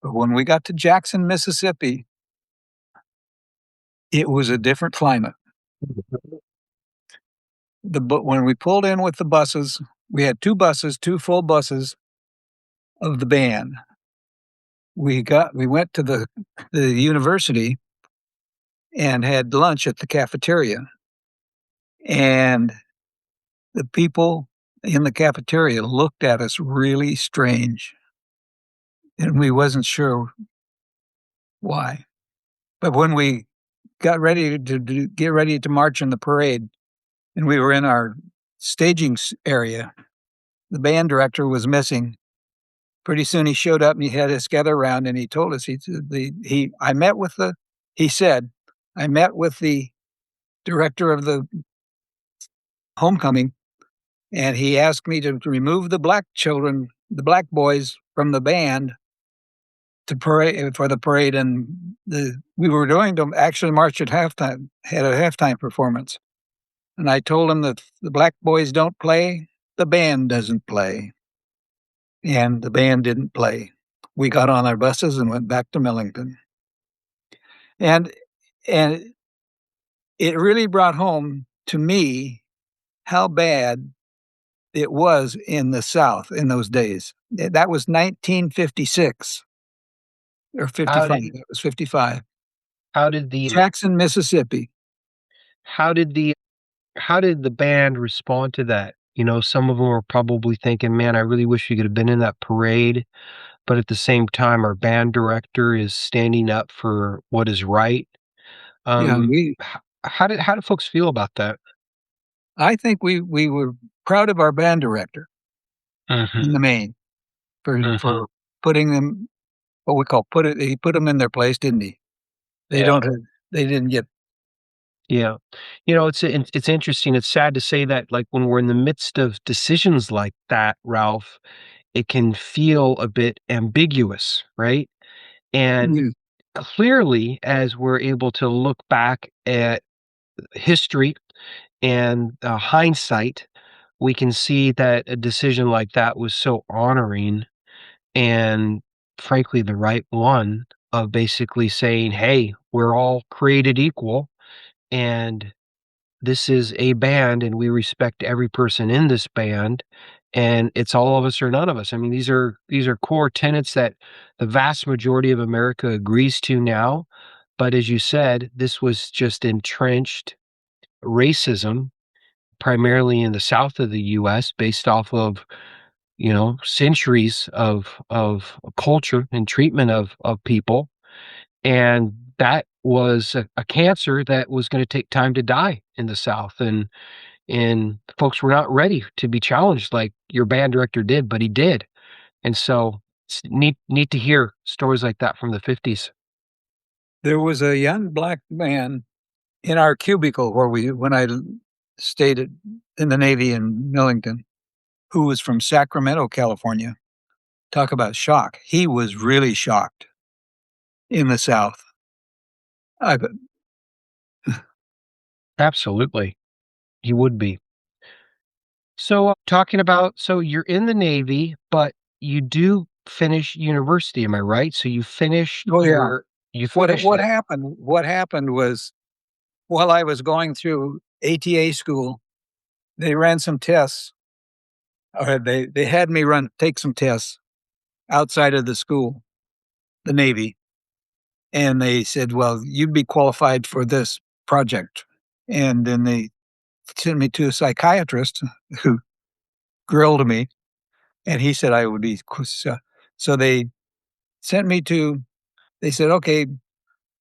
But when we got to Jackson, Mississippi, it was a different climate. But when we pulled in with the buses, we had 2 buses, 2 full buses of the band. We went to the university and had lunch at the cafeteria. And the people in the cafeteria looked at us really strange, and we wasn't sure why. But when we got ready to get ready to march in the parade, and we were in our staging area, the band director was missing. Pretty soon he showed up and he had us gather around and he told us he said I met with the director of the homecoming, and he asked me to remove the black children, the black boys, from the band to parade for the parade, and we were going to actually march at halftime, had a halftime performance, and I told him that the black boys don't play, the band doesn't play, and the band didn't play. We got on our buses and went back to Millington, and and it really brought home to me how bad it was in the South in those days. That was 1956 or How 55. did That was 55. how did the Jackson, Mississippi. how did the how did the band respond to that? You know, some of them were probably thinking, "Man, I really wish we could have been in that parade." But at the same time, our band director is standing up for what is right. Yeah, How did folks feel about that? I think we were proud of our band director in Mhm, the main mhm. for putting them what we call put it. He put them in their place, didn't he? They Yeah, don't. They didn't get. yeah. You know, it's interesting. It's sad to say that, like, when we're in the midst of decisions like that, Ralph, it can feel a bit ambiguous, right? And Yeah, clearly, as we're able to look back at history and hindsight, we can see that a decision like that was so honoring and, frankly, the right one of basically saying, hey, we're all created equal and this is a band and we respect every person in this band and it's all of us or none of us. I mean, these are core tenets that the vast majority of America agrees to now. But as you said, this was just entrenched racism primarily in the south of the US based off of, you know, centuries of culture and treatment of people. And that was a cancer that was going to take time to die in the South. And folks were not ready to be challenged like your band director did, but he did. And so it's neat to hear stories like that from the 50s. there was a young black man in our cubicle when I stayed in the Navy in Millington, who was from Sacramento, California. Talk about shock. He was really shocked in the South. I, Absolutely. You would be. So, talking about, so you're in the Navy, but you do finish university, am I right? So oh yeah. you finished What happened was while I was going through ATA school, they ran some tests, or they had me take some tests outside of the school, the Navy, and they said, "Well, you'd be qualified for this project." And then they sent me to a psychiatrist who grilled me, and he said I would be. So they sent me to. They said, "Okay,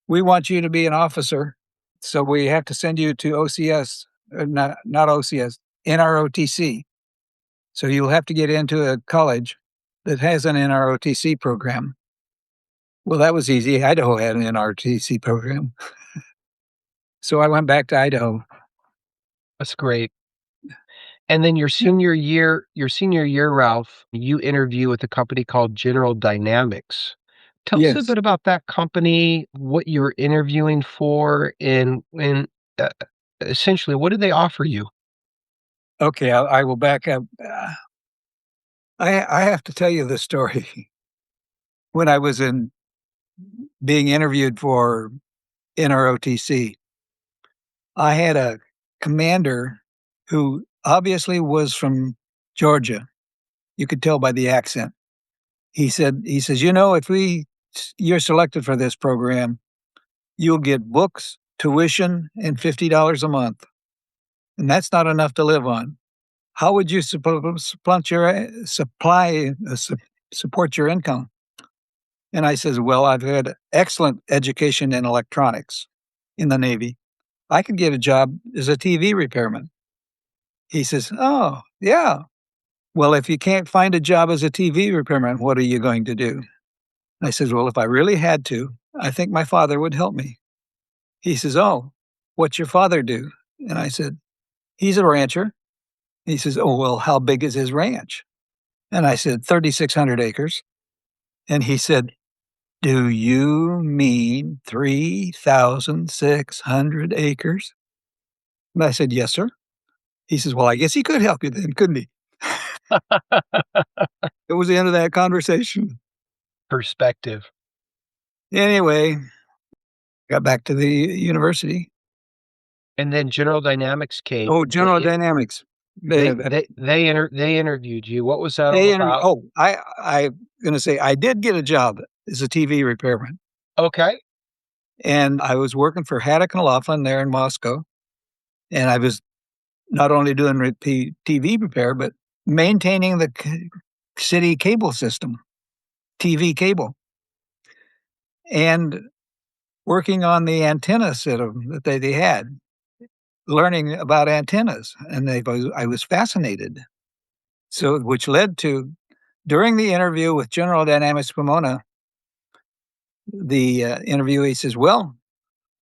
we want you to be an officer, so we have to send you to OCS, not OCS, NROTC. So you'll have to get into a college that has an NROTC program." Well, that was easy. Idaho had an NROTC program. So I went back to Idaho. That's great. And then your senior year, Ralph, you interview with a company called General Dynamics. Tell us a Yes. bit about that company, what you're interviewing for, and uh, essentially, what did they offer you? Okay, I will back up. I have to tell you the story. When I was in being interviewed for NROTC, I had a commander who obviously was from Georgia. You could tell by the accent. He says, you know, if you're selected for this program, you'll get books, tuition, and $50 a month. and that's not enough to live on. How would you support your income? And I says, well, I've had excellent education in electronics in the Navy. I could get a job as a TV repairman. He says, oh, yeah. Well, if you can't find a job as a TV repairman, what are you going to do? I says, well, if I really had to, I think my father would help me. He says, oh, what's your father do? And I said, he's a rancher. He says, oh, well, how big is his ranch? And I said, 3,600 acres. And he said, do you mean 3,600 acres? And I said, yes, sir. He says, well, I guess he could help you then, couldn't he? It was the end of that conversation. Perspective. Anyway, got back to the university. And then General Dynamics came. Oh, General Dynamics. They interviewed you. What was that all about? I'm going to say I did get a job as a TV repairman. Okay. And I was working for Haddock and Laughlin there in Moscow. And I was not only doing TV repair, but maintaining the city cable system, TV cable, and working on the antenna system that they had, learning about antennas. And I was fascinated. So, which led to, during the interview with General Dynamics Pomona, the interviewee says, well,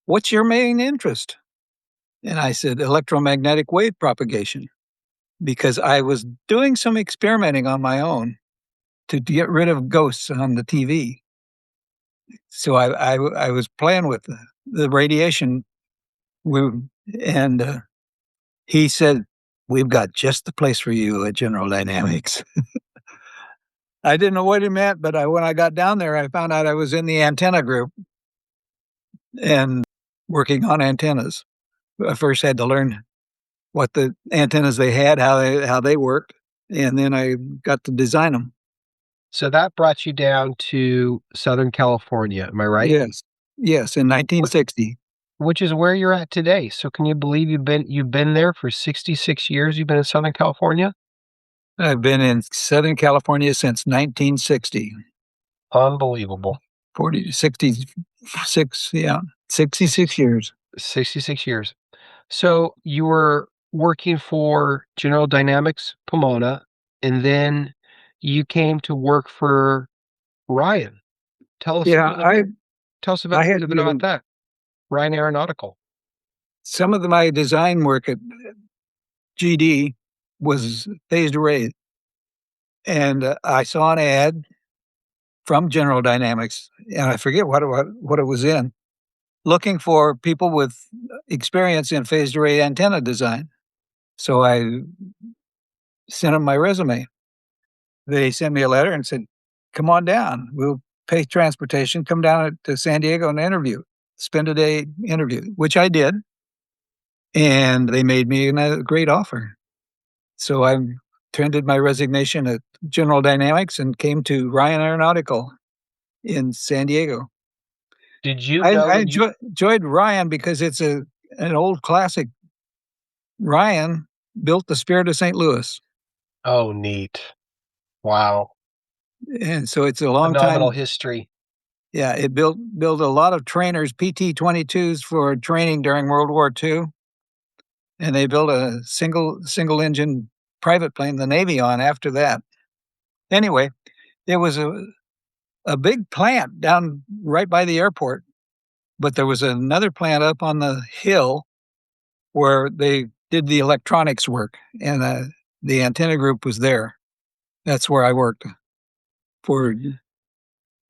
what's your main interest? And I said, electromagnetic wave propagation, because I was doing some experimenting on my own to get rid of ghosts on the TV. So I was playing with the radiation, and he said, we've got just the place for you at General Dynamics. I didn't know what he meant, but when I got down there, I found out I was in the antenna group and working on antennas. I first had to learn what the antennas they had, how they worked, and then I got to design them. So that brought you down to Southern California, am I right? Yes, in 1960. Which is where you're at today. So can you believe you've been there for 66 years? You've been in Southern California? I've been in Southern California since 1960. Unbelievable. 66 years. 66 years. So you were working for General Dynamics Pomona, and then you came to work for Ryan. Tell us a little bit about that. Ryan Aeronautical. Some of my design work at GD was phased array. And I saw an ad from General Dynamics, and I forget what it was in, looking for people with experience in phased array antenna design. So I sent them my resume. They sent me a letter and said, come on down. We'll pay transportation. Come down to San Diego and interview. Spend a day interview, which I did. And they made me a great offer. So I tendered my resignation at General Dynamics and came to Ryan Aeronautical in San Diego. Did you I enjoyed Ryan because it's an old classic. Ryan built the Spirit of St. Louis. Oh, neat. Wow. And so it's a long phenomenal time. History. Yeah, it built a lot of trainers, PT-22s for training during World War II. And they built a single engine private plane the Navy on after that. Anyway, there was a big plant down right by the airport, but there was another plant up on the hill where they did the electronics work, and the antenna group was there. That's where I worked for.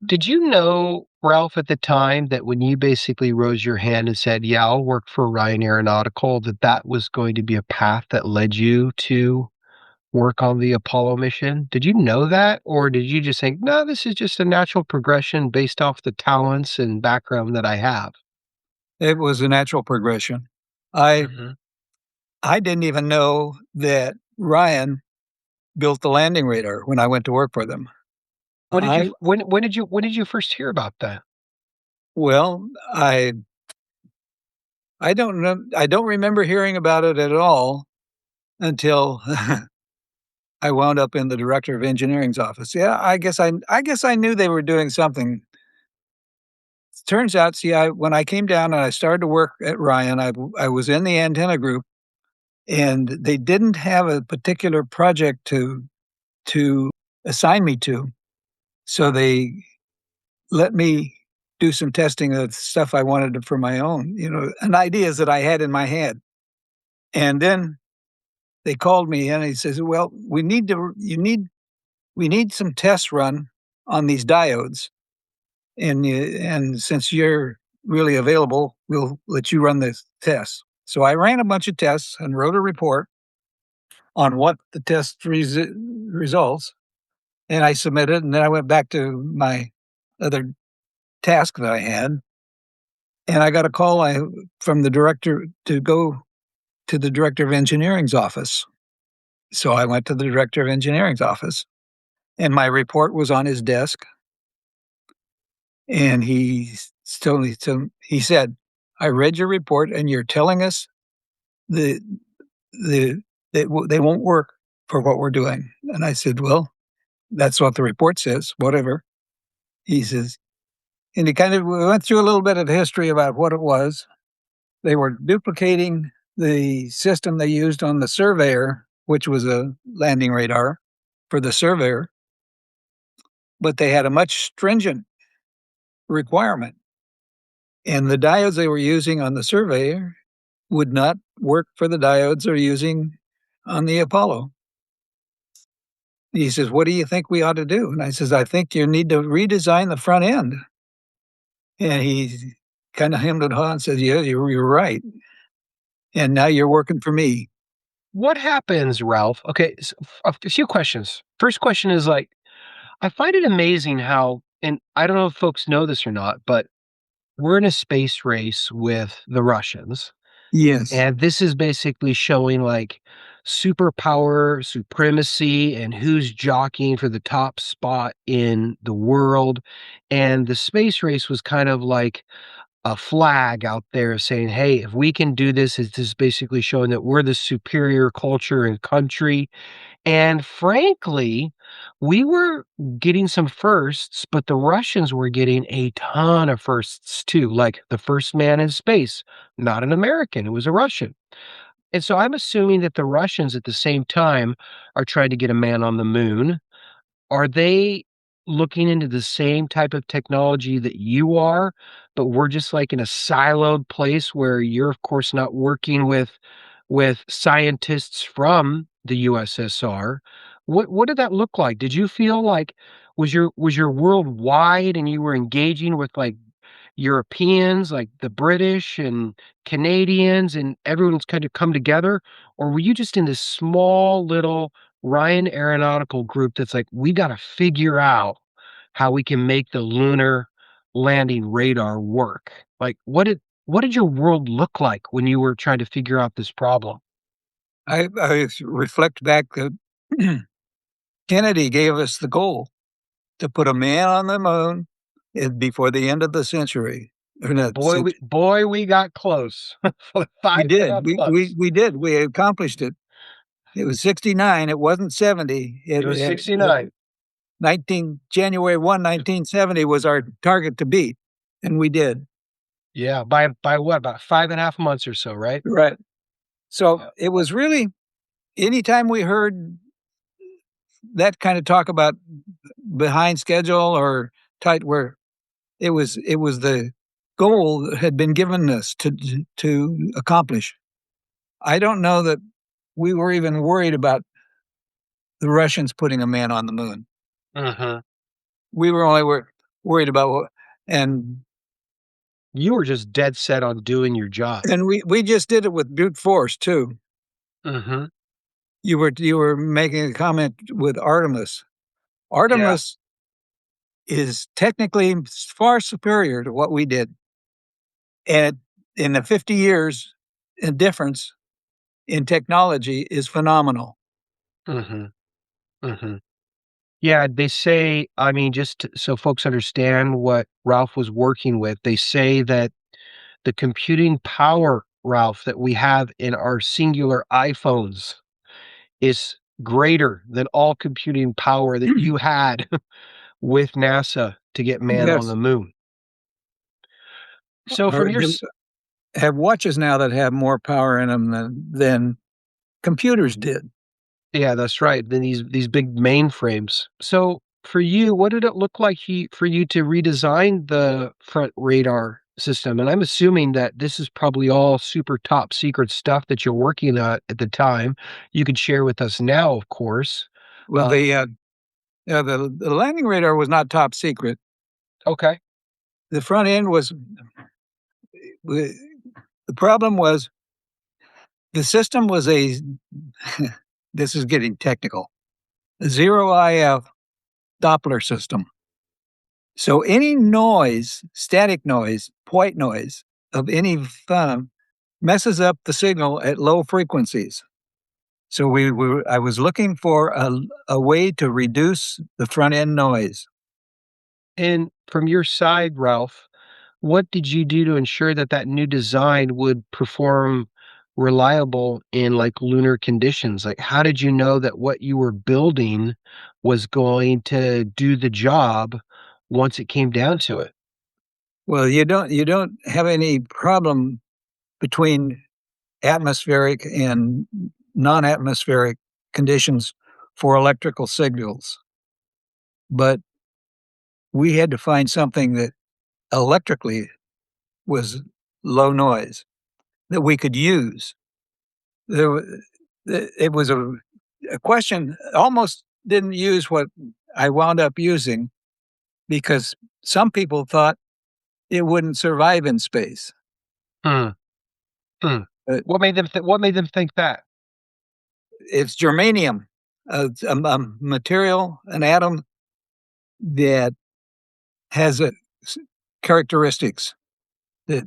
Did you know, Ralph, at the time that when you basically rose your hand and said, yeah, I'll work for Ryan Aeronautical, that was going to be a path that led you to work on the Apollo mission? Did you know that? Or did you just think, no, this is just a natural progression based off the talents and background that I have? It was a natural progression. I didn't even know that Ryan built the landing radar when I went to work for them. When did you first hear about that? Well, I I don't know. I don't remember hearing about it at all until I wound up in the director of engineering's office. Yeah, I guess I knew they were doing something. Turns out, see, when I came down and I started to work at Ryan, I was in the antenna group, and they didn't have a particular project to assign me to, so they let me do some testing of stuff I wanted for my own, and ideas that I had in my head. And then they called me and he says, "Well, we need some tests run on these diodes, and since you're really available, we'll let you run the tests." So I ran a bunch of tests and wrote a report on what the results, and I submitted. And then I went back to my other task that I had, and I got a call from the director to go to the director of engineering's office. So I went to the director of engineering's office, and my report was on his desk. And he said, "I read your report, and you're telling us the they won't work for what we're doing." And I said, "Well, that's what the report says. Whatever." He says, and he kind of went through a little bit of history about what it was. They were duplicating the system they used on the Surveyor, which was a landing radar for the Surveyor, but they had a much stringent requirement. And the diodes they were using on the Surveyor would not work for the diodes they're using on the Apollo. He says, "What do you think we ought to do?" And I says, "I think you need to redesign the front end." And he kind of hemmed and hawed and says, "Yeah, you're right. And now you're working for me." What happens, Ralph? Okay, so a few questions. First question is like, I find it amazing how, and I don't know if folks know this or not, but we're in a space race with the Russians. Yes. And this is basically showing like superpower supremacy and who's jockeying for the top spot in the world. And the space race was kind of like a flag out there saying, hey, if we can do this, it's just basically showing that we're the superior culture and country. And frankly, we were getting some firsts, but the Russians were getting a ton of firsts too, like the first man in space, not an American, it was a Russian. And so I'm assuming that the Russians at the same time are trying to get a man on the moon. Are they looking into the same type of technology that you are, but we're just like in a siloed place where you're of course not working with scientists from the USSR? What did that look like? Did you feel like was your world wide and you were engaging with like Europeans, like the British and Canadians, and everyone's kind of come together? Or were you just in this small little Ryan Aeronautical group that's like, we got to figure out how we can make the lunar landing radar work? Like, what did your world look like when you were trying to figure out this problem? I reflect back that Kennedy gave us the goal to put a man on the moon before the end of the century. Or not Boy, we century. boy, we got close. We 5 and a half did. months. We did. We accomplished it. It was 69. It wasn't 70. It was 69. January 1, 1970 was our target to beat, and we did. Yeah, by what? About 5 and a half months or so, right? Right. So it was really anytime we heard that kind of talk about behind schedule or tight, where it was the goal that had been given us to accomplish. I don't know that we were even worried about the Russians putting a man on the moon. Mhm. We were only worried about and You were just dead set on doing your job. we just did it with brute force too. Mhm. You were making a comment with Artemis. Yeah. Artemis is technically far superior to what we did, and in the 50 years, the difference in technology is phenomenal. Mhm. Mhm. Yeah, they say, I mean, so folks understand what Ralph was working with, they say that the computing power Ralph, that we have in our singular iPhones is greater than all computing power that you had with NASA to get man on Yes. the moon. So Or from your have watches now that have more power in them than computers did. Yeah, that's right. Then these big mainframes. So for you, what did it look like for you to redesign the front radar system? And I'm assuming that this is probably all super top secret stuff that you're working on at the time. You could share with us now, of course. Well, Uh, the landing radar was not top secret. okay. The front end was the problem was the system was a this is getting technical, a zero IF Doppler system. So any noise, static noise, white noise of any kind messes up the signal at low frequencies. So I was looking for a way to reduce the front end noise. And from your side, Ralph, what did you do to ensure that that new design would perform reliable in like lunar conditions? Like, how did you know that what you were building was going to do the job once it came down to it? Well, you don't have any problem between atmospheric and non-atmospheric conditions for electrical signals, but we had to find something that electrically was low noise that we could use. There, it was a question almost didn't use what I wound up using because some people thought it wouldn't survive in space. Hmm. Hmm. Uh, What made them think that? it's germanium, a material, an atom that has characteristics that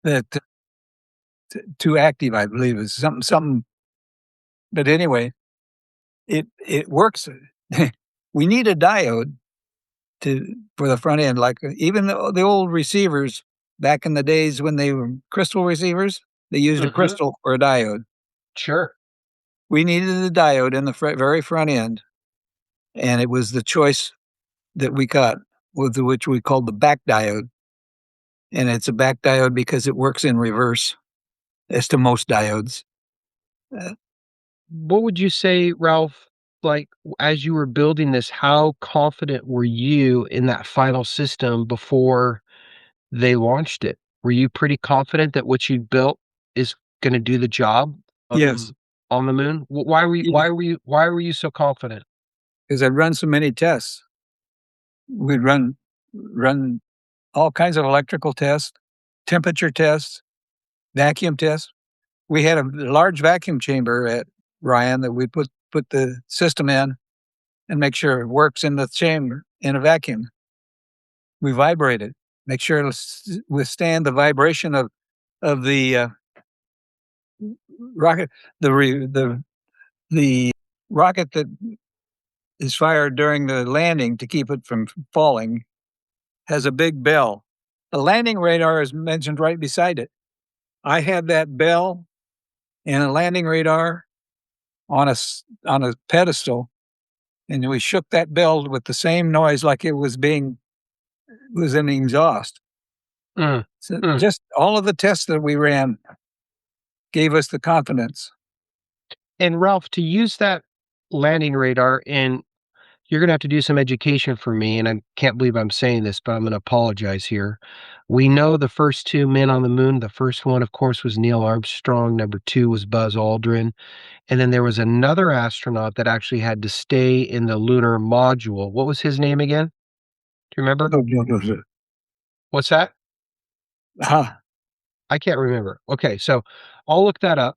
that too active, I believe, is something. But anyway, it works. We need a diode for the front end, like even the old receivers back in the days when they were crystal receivers, they used a Hmm. crystal or a diode. Sure. We needed a diode in the very front end, and it was the choice that we got, with which we called the back diode. And it's a back diode because it works in reverse, as to most diodes. Uh, What would you say, Ralph, like as you were building this, how confident were you in that final system before they launched it? Were you pretty confident that what you built is going to do the job yes, on the moon? Why were you so confident? because I'd run so many tests. We'd run all kinds of electrical tests, temperature tests, vacuum tests. We had a large vacuum chamber at Ryan that we put the system in and make sure it works in the chamber in a vacuum. We vibrate it, make sure it'll withstand the vibration of the rocket, the rocket that is fired during the landing to keep it from falling has a big bell. The landing radar is mentioned right beside it. I had that bell and a landing radar on a pedestal, and we shook that bell with the same noise like it was an exhaust. Mm, So mm. just all of the tests that we ran gave us the confidence. And Ralph, to use that landing radar, and you're going to have to do some education for me, and I can't believe I'm saying this, but I'm going to apologize here. We know the first two men on the moon. The first one, of course, was Neil Armstrong. Number two was Buzz Aldrin. And then there was another astronaut that actually had to stay in the lunar module. What was his name again? Do you remember? No, no, no, no. What's that? Ah, I can't remember. Okay, so I'll look that up.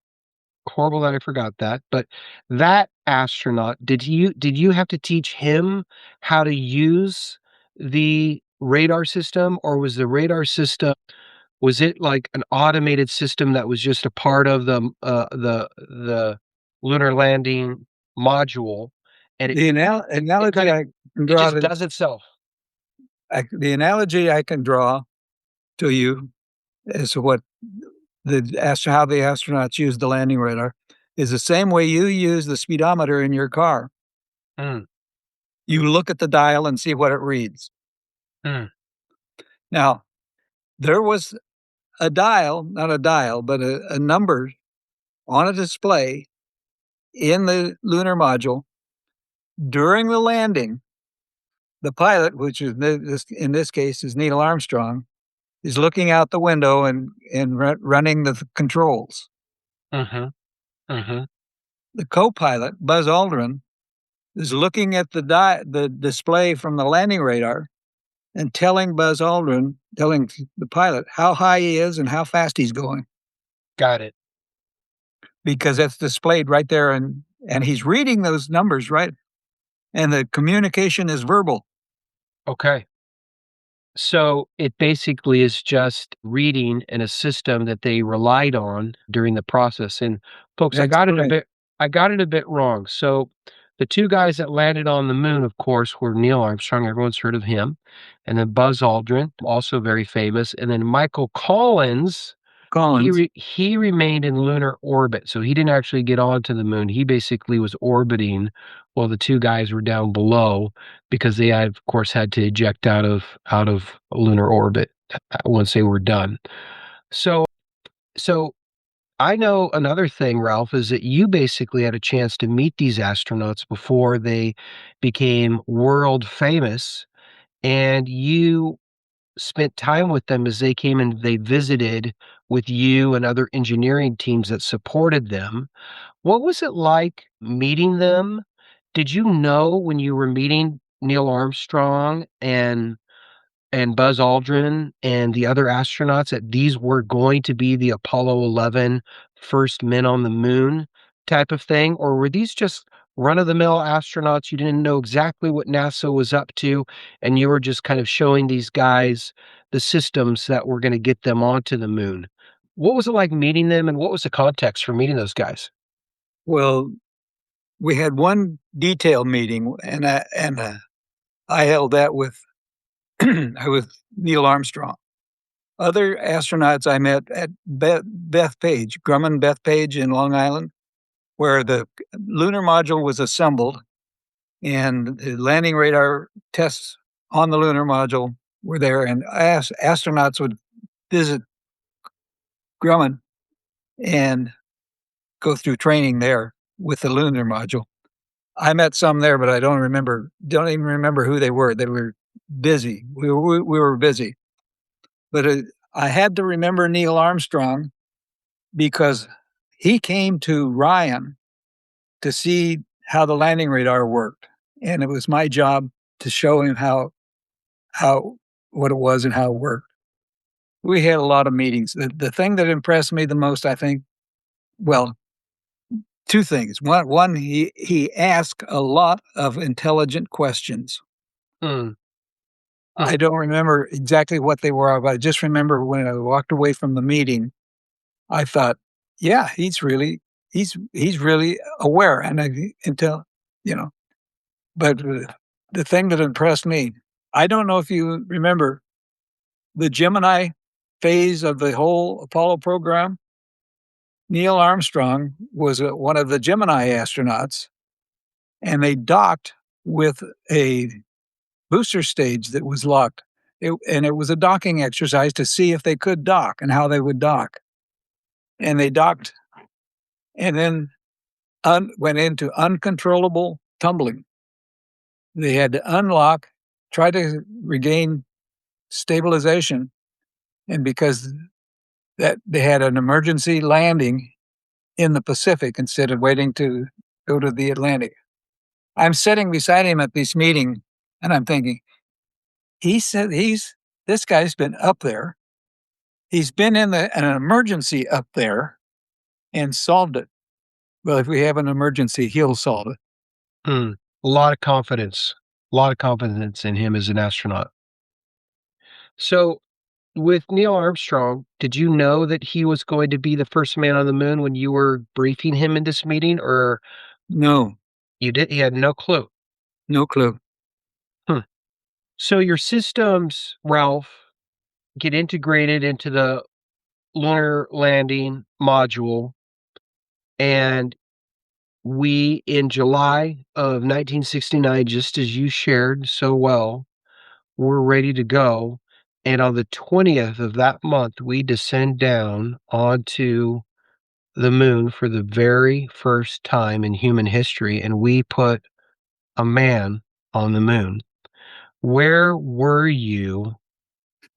Horrible that I forgot that. But that astronaut, did you have to teach him how to use the radar system, or was the radar system, was it like an automated system that was just a part of the lunar landing module, and the it kind analogy of I can it draw just does itself? the analogy I can draw to you as to what how the astronauts use the landing radar is the same way you use the speedometer in your car. Mm, You look at the dial and see what it reads. mm, Now, there was a dial, not a dial, but a number on a display in the lunar module during the landing. The pilot, which is in this case is Neil Armstrong, is looking out the window and running the controls. mhm, mhm. The co-pilot, Buzz Aldrin, is looking at the display from the landing radar and telling the pilot how high he is and how fast he's going, Got it. because that's displayed right there, and he's reading those numbers, right? And the communication is verbal. Okay. So it basically is just reading in a system that they relied on during the process. And folks, That's correct. I got it a bit wrong. So the two guys that landed on the moon, of course, were Neil Armstrong. Everyone's heard of him. And then Buzz Aldrin, also very famous. And then Michael Collins, Collins. he remained in lunar orbit, so he didn't actually get onto the moon. He basically was orbiting while the two guys were down below, because they had, of course, had to eject out of lunar orbit once they were done. So so I know another thing, Ralph, is that you basically had a chance to meet these astronauts before they became world famous, and you spent time with them as they came and they visited with you and other engineering teams that supported them. What was it like meeting them? Did you know when you were meeting Neil Armstrong and Buzz Aldrin and the other astronauts that these were going to be the Apollo 11 first men on the moon type of thing? Or were these just run of the mill astronauts? You didn't know exactly what NASA was up to, and you were just kind of showing these guys the systems that were going to get them onto the moon. What was it like meeting them, and what was the context for meeting those guys? Well, we had one detail meeting, and I held that with with Neil Armstrong. Other astronauts I met at Bethpage, Grumman Bethpage in Long Island, where the lunar module was assembled and the landing radar tests on the lunar module were there, and astronauts would visit Grumman and go through training there with the lunar module. I met some there, but I don't even remember who they were. They were busy. We were busy. But I had to remember Neil Armstrong because he came to Ryan to see how the landing radar worked, and it was my job to show him how what it was and how it worked. We had a lot of meetings. The thing that impressed me the most, I think, well, two things. One, he asked a lot of intelligent questions. Mm, mm, I don't remember exactly what they were, but I just remember when I walked away from the meeting, I thought, yeah, he's really aware, and until you know. But the thing that impressed me, I don't know if you remember the Gemini phase of the whole Apollo program. Neil Armstrong was one of the Gemini astronauts, and they docked with a booster stage that was locked. And it was a docking exercise to see if they could dock and how they would dock. And they docked and then went into uncontrollable tumbling. They had to unlock, try to regain stabilization. And because that they had an emergency landing in the Pacific instead of waiting to go to the Atlantic. I'm sitting beside him at this meeting and I'm thinking, he said this guy's been up there. He's been in an emergency up there and solved it. Well, if we have an emergency, he'll solve it. mm. A lot of confidence in him as an astronaut. So, with Neil Armstrong, did you know that he was going to be the first man on the moon when you were briefing him in this meeting, or No, you did? He had no clue. no clue. Hmm. So your systems, Ralph, get integrated into the lunar landing module, and we, in July of 1969, just as you shared so well, were ready to go. And on the 20th of that month, we descend down onto the moon for the very first time in human history, and we put a man on the moon. Where were you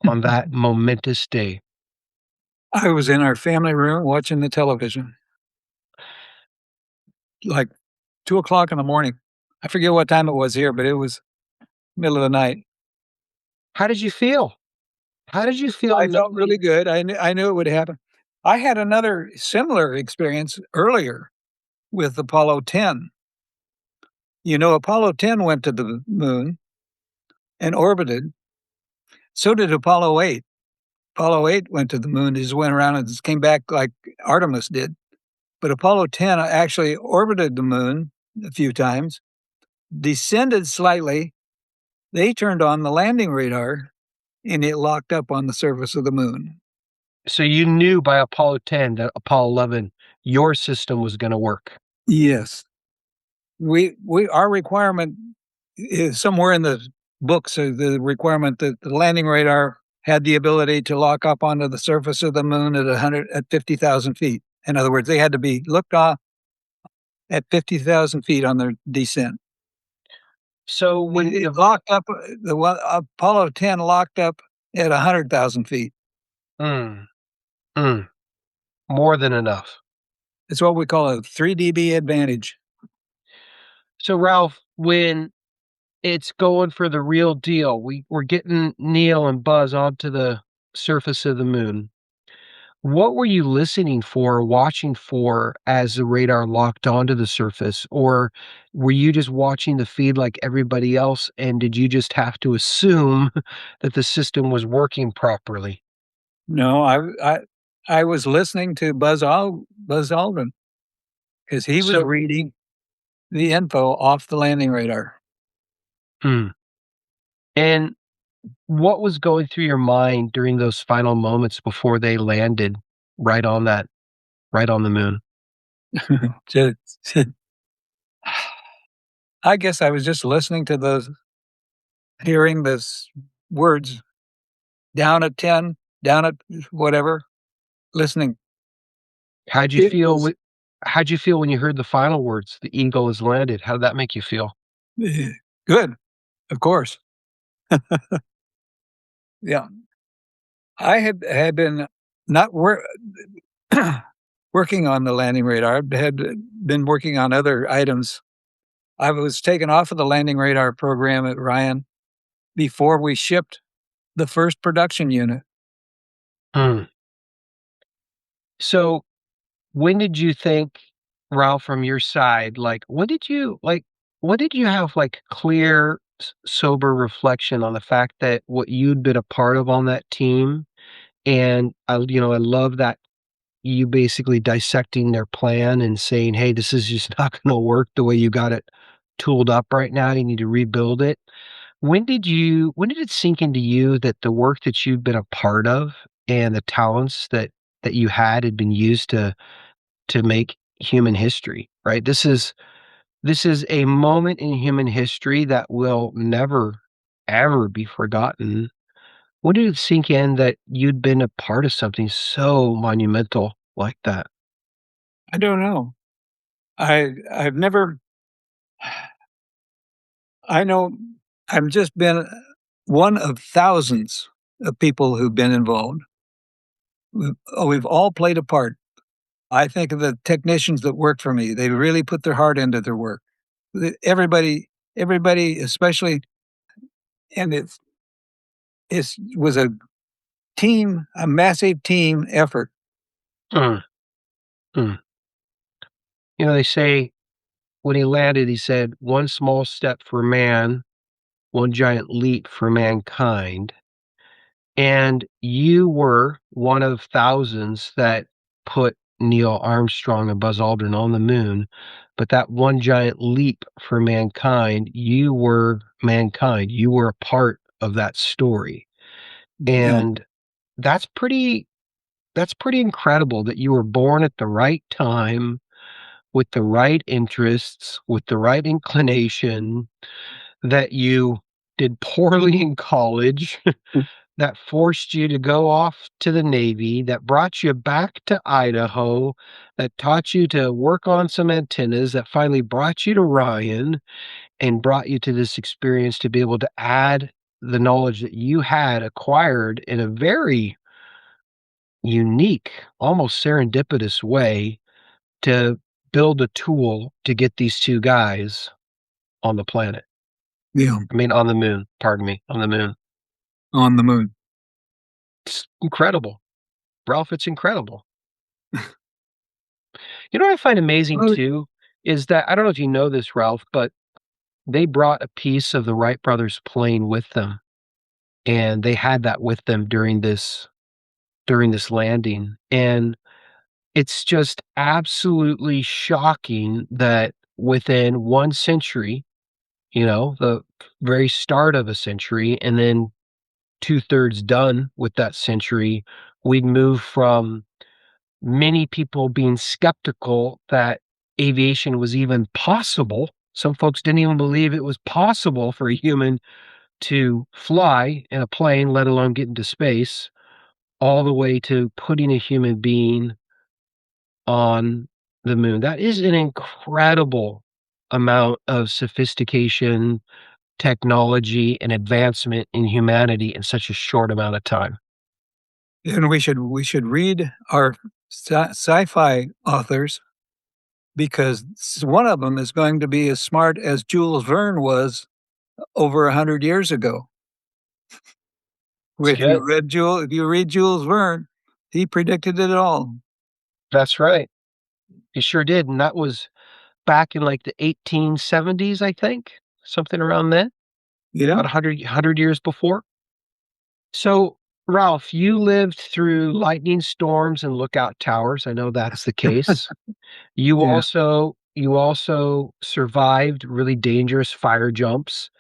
on that momentous day? I was in our family room watching the television, like 2 o'clock in the morning. I forget what time it was here, but it was middle of the night. How did you feel? How did you feel I felt knowing? really good. I knew it would happen. I had another similar experience earlier with Apollo 10. You know, Apollo 10 went to the moon and orbited. So did Apollo 8. Apollo 8 went to the moon, just went around and just came back like Artemis did. But Apollo 10 actually orbited the moon a few times, descended slightly. They turned on the landing radar and it locked up on the surface of the moon. So you knew by Apollo 10 that Apollo 11, your system was going to work. Yes. Our requirement is somewhere in the books, the requirement that the landing radar had the ability to lock up onto the surface of the moon at 50,000 feet. In other words, they had to be looked off at 50,000 feet on their descent. So when It locked up, Apollo 10 locked up at 100,000 feet. mm, mm, more than enough. It's what we call a 3 dB advantage. So Ralph, when it's going for the real deal, we're getting Neil and Buzz onto the surface of the moon. What were you listening for, watching for as the radar locked onto the surface? Or were you just watching the feed like everybody else? And did you just have to assume that the system was working properly? No, I was listening to Buzz Aldrin because he was So, reading the info off the landing radar. hmm. And what was going through your mind during those final moments before they landed right on that, right on the moon? Just, I guess I was just listening to those, hearing those words down at 10, down at whatever, listening. How'd you It feel? was How'd you feel when you heard the final words? The eagle has landed. How did that make you feel? good, of course. Yeah. I had been not working on the landing radar, had been working on other items. I was taken off of the landing radar program at Ryan before we shipped the first production unit. Hmm. So when did you think, Ralph, from your side, when did you have like clear, sober reflection on the fact that what you'd been a part of on that team, and I love that you basically dissecting their plan and saying, "Hey, this is just not going to work the way you got it tooled up right now. You need to rebuild it." When did it sink into you that the work that you've been a part of and the talents that you had been used to make human history, right? This is a moment in human history that will never, ever be forgotten. When did it sink in that you'd been a part of something so monumental like that? I don't know. I've never. I know I've just been one of thousands of people who've been involved. We've all played a part. I think of the technicians that work for me. They really put their heart into their work. Everybody, especially, and it was a massive team effort. Mm, mm. They say when he landed, he said, "One small step for man, one giant leap for mankind." And you were one of thousands that put Neil Armstrong and Buzz Aldrin on the moon. But that one giant leap for mankind, you were mankind. You were a part of that story. Yeah, And that's pretty. That's pretty incredible that you were born at the right time, with the right interests, with the right inclination, that you did poorly in college, that forced you to go off to the Navy, that brought you back to Idaho, that taught you to work on some antennas, that finally brought you to Ryan and brought you to this experience to be able to add the knowledge that you had acquired in a very unique, almost serendipitous way to build a tool to get these two guys on the planet. Yeah, I mean, on the moon, pardon me, on the moon. on the moon. It's incredible. Ralph, it's incredible. You know what I find amazing Well, too is that I don't know if you know this, Ralph, but they brought a piece of the Wright brothers plane with them, and they had that with them during this landing. And it's just absolutely shocking that within 1 century, the very start of a century, and then 2/3 done with that century, we'd move from many people being skeptical that aviation was even possible. Some folks didn't even believe it was possible for a human to fly in a plane, let alone get into space, all the way to putting a human being on the moon. That is an incredible amount of sophistication, technology, and advancement in humanity in such a short amount of time. and we should read our sci-fi authors because one of them is going to be as smart as Jules Verne was over 100 years ago. It's good. If you read Jules Verne, he predicted it all. That's right. He sure did. And that was back in like the 1870s, I think, something around then, Yeah, about 100 years before. So, Ralph, you lived through lightning storms and lookout towers. I know that's the case. You yeah. also you also survived really dangerous fire jumps.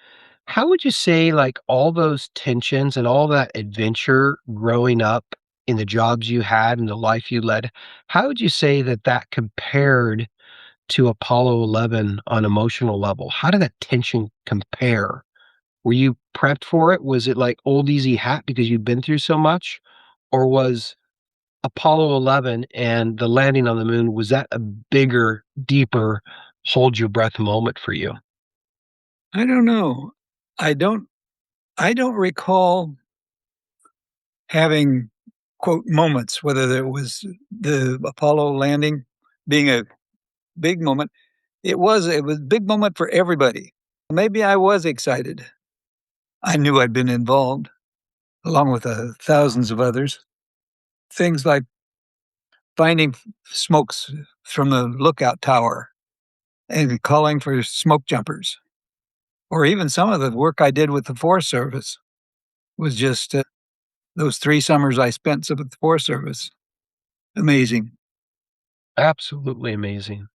How would you say like all those tensions and all that adventure growing up in the jobs you had and the life you led, how would you say that that compared to Apollo 11 on emotional level? How did that tension compare? Were you prepped for it? Was it like old easy hat because you'd been through so much? Or was Apollo 11 and the landing on the moon, was that a bigger, deeper, hold your breath moment for you? I don't know. I don't. I don't recall having quote moments, whether there was the Apollo landing being a big moment. It was a big moment for everybody. Maybe I was excited. I knew I'd been involved, along with thousands of others. Things like finding smokes from the lookout tower and calling for smoke jumpers, or even some of the work I did with the Forest Service was just those 3 summers I spent with the Forest Service. Amazing. Absolutely amazing.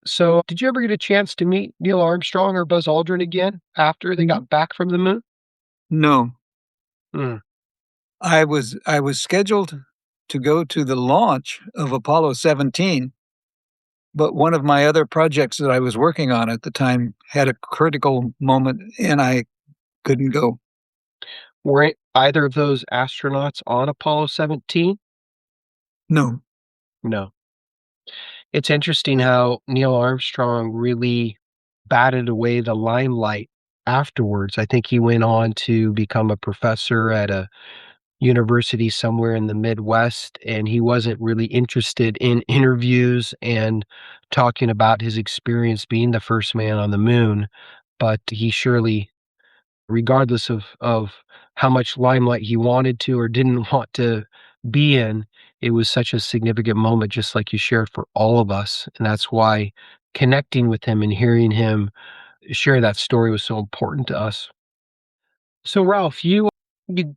So, did you ever get a chance to meet Neil Armstrong or Buzz Aldrin again after they got back from the moon? No, Hmm. I was scheduled to go to the launch of Apollo 17, but one of my other projects that I was working on at the time had a critical moment and I couldn't go. Were either of those astronauts on Apollo 17? No. No. It's interesting how Neil Armstrong really batted away the limelight afterwards. I think he went on to become a professor at a university somewhere in the Midwest, and he wasn't really interested in interviews and talking about his experience being the first man on the moon. But he surely, regardless of how much limelight he wanted to or didn't want to be in, it was such a significant moment, just like you shared for all of us. And that's why connecting with him and hearing him share that story was so important to us. So, Ralph, you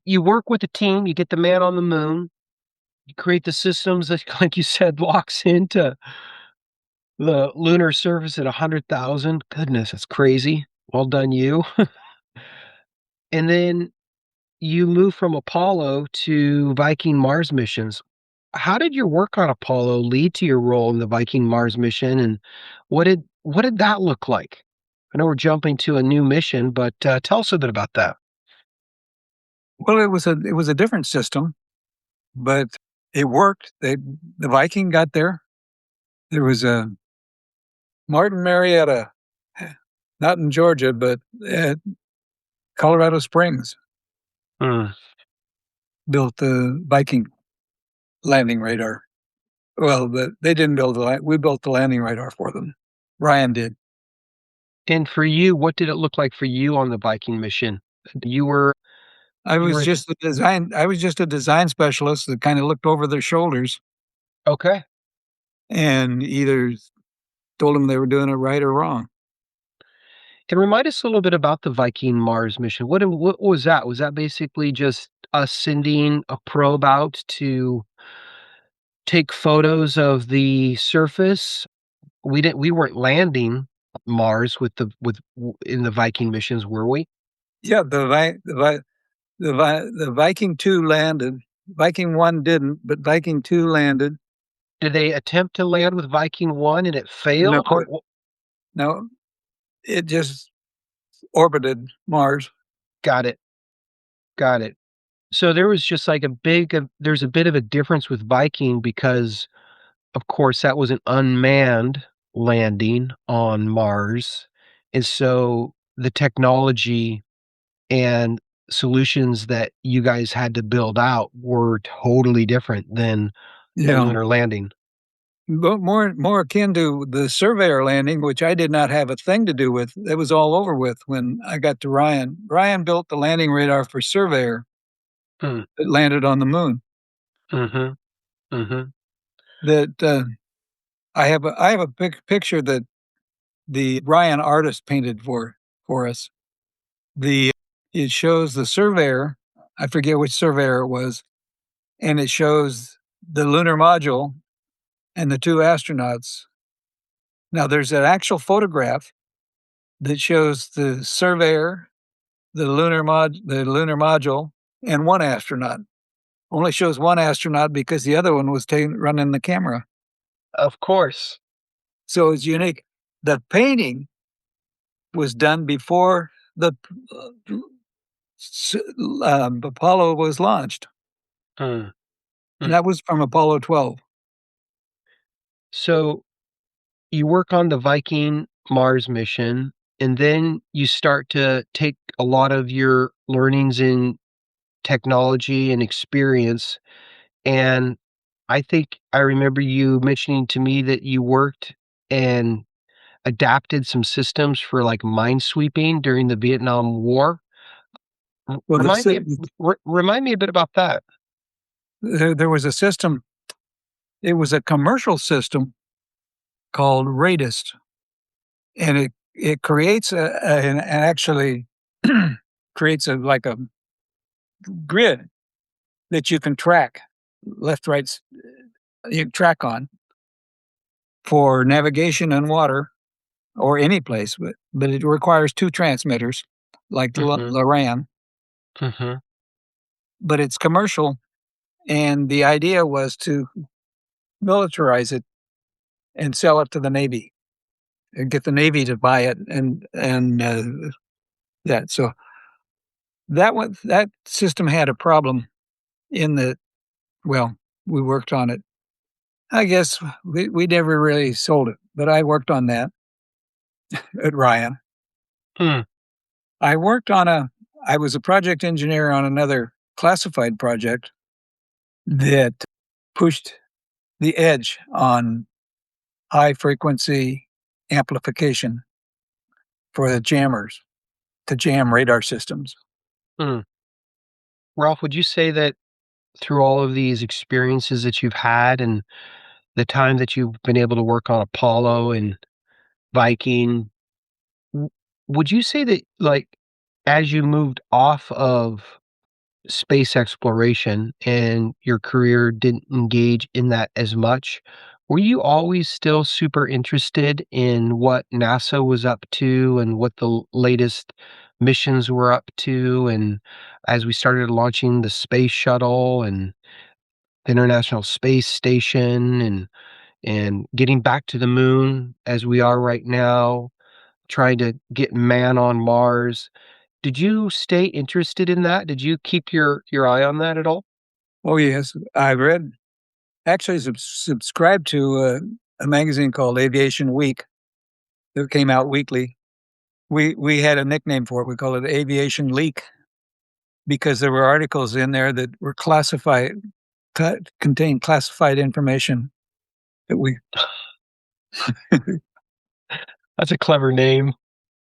work with a team, you get the man on the moon, you create the systems that, like you said, locks into the lunar surface at 100,000. Goodness, that's crazy. Well done, you. And then you move from Apollo to Viking Mars missions. how did your work on Apollo lead to your role in the Viking Mars mission, and what did that look like? I know we're jumping to a new mission, but tell us a bit about that. Well, it was a different system, but it worked. The Viking got there. There was a Martin Marietta, not in Georgia, but at Colorado Springs, Mm. built the Viking landing radar. Well, they didn't build we built the landing radar for them. Ryan did. And for you, what did it look like for you on the Viking mission? You were I you was were just a design specialist that kind of looked over their shoulders okay. and either told them they were doing it right or wrong. And remind us a little bit about the Viking Mars mission. What was that? Was that basically just us sending a probe out to take photos of the surface? We weren't landing Mars in the Viking missions, were we? Yeah, the Viking 2 landed. Viking 1 didn't, but Viking 2 landed. Did they attempt to land with Viking 1 and it No, failed? Or no, it just orbited Mars. got it. Got it. So there was just like there's a bit of a difference with Viking because of course that was an unmanned landing on Mars. And so the technology and solutions that you guys had to build out were totally different than the Yeah, lunar landing. but more akin to the Surveyor landing, which I did not have a thing to do with. It was all over with when I got to Ryan. Ryan built the landing radar for Surveyor Mm, that landed on the moon. mhm, mhm, That I have a picture that the Ryan artist painted for us. The It shows the Surveyor. I forget which Surveyor it was, and it shows the lunar module and the two astronauts. Now, there's an actual photograph that shows the Surveyor, the lunar module, and one astronaut. Only shows one astronaut because the other one was running the camera. of course. So it's unique. The painting was done before the s- Apollo was launched, Mm, and mm. that was from Apollo 12. So you work on the Viking Mars mission, and then you start to take a lot of your learnings in technology and experience. And I think I remember you mentioning to me that you worked and adapted some systems for like minesweeping during the Vietnam War. Well, Remind me a bit about that. there was a system. It was a commercial system called Radist, and it creates and actually creates like a grid that you can track left, right, you can track on for navigation and water or any place, but it requires two transmitters like Mhm, Loran, mhm, but it's commercial. And the idea was to militarize it and sell it to the Navy and get the Navy to buy it and that. So that system had a problem in that, well, we worked on it. I guess we never really sold it, but I worked on that at Ryan. mm, I worked on I was a project engineer on another classified project that pushed the edge on high frequency amplification for the jammers to jam radar systems. mm. Ralph, would you say that through all of these experiences that you've had and the time that you've been able to work on Apollo and Viking, w would you say that, like, as you moved off of space exploration and your career didn't engage in that as much, were you always still super interested in what NASA was up to and what the latest missions were up to? And as we started launching the space shuttle, and the International Space Station and getting back to the moon as we are right now, trying to get man on Mars. Did you stay interested in that? Did you keep your eye on that at all? Oh, yes. I read, actually subscribed to a magazine called Aviation Week that came out weekly. We had a nickname for it. We called it Aviation Leak because there were articles in there that were classified, contained classified information that we. That's a clever name.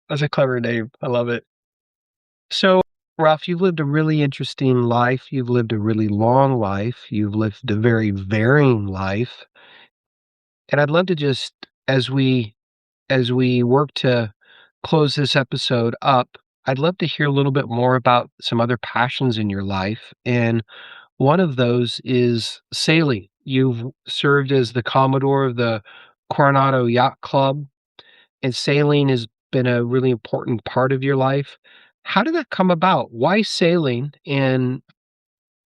That's a clever name. I love it. So, Ralph, you've lived a really interesting life. You've lived a really long life. You've lived a very varying life. And I'd love to just, as we work to close this episode up, I'd love to hear a little bit more about some other passions in your life. And one of those is sailing. You've served as the Commodore of the Coronado Yacht Club, and sailing has been a really important part of your life. How did that come about? Why sailing? And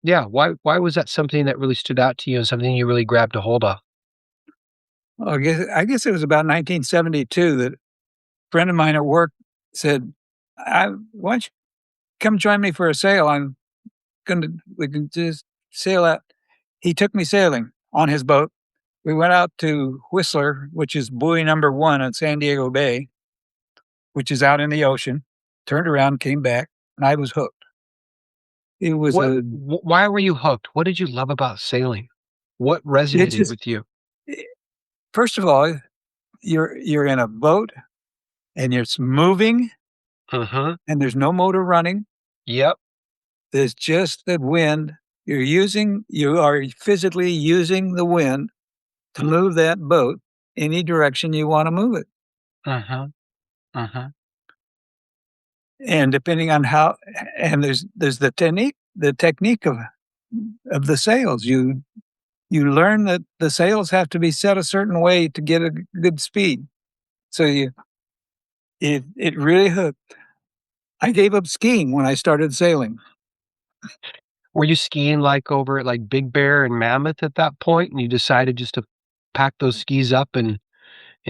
yeah, why was that something that really stood out to you and something you really grabbed a hold of? I guess it was about 1972 that a friend of mine at work said, "Why don't you come join me for a sail? We can just sail out." He took me sailing on his boat. We went out to Whistler, which is buoy number 1 at San Diego Bay, which is out in the ocean. Turned around, came back, and I was hooked. It was What a. why were you hooked? What did you love about sailing? What It's resonated just with you? eh, first of all, you're in a boat and it's moving Mhm. and there's no motor running. Yep. There's just the wind. You are physically using the wind to move that boat any direction you want to move it. Mhm. Mhm. And depending on how, and there's the technique of the sails. You learn that the sails have to be set a certain way to get a good speed. So it really hooked. I gave up skiing when I started sailing. Were you skiing, like, over at, like, Big Bear and Mammoth at that point, and you decided just to pack those skis up and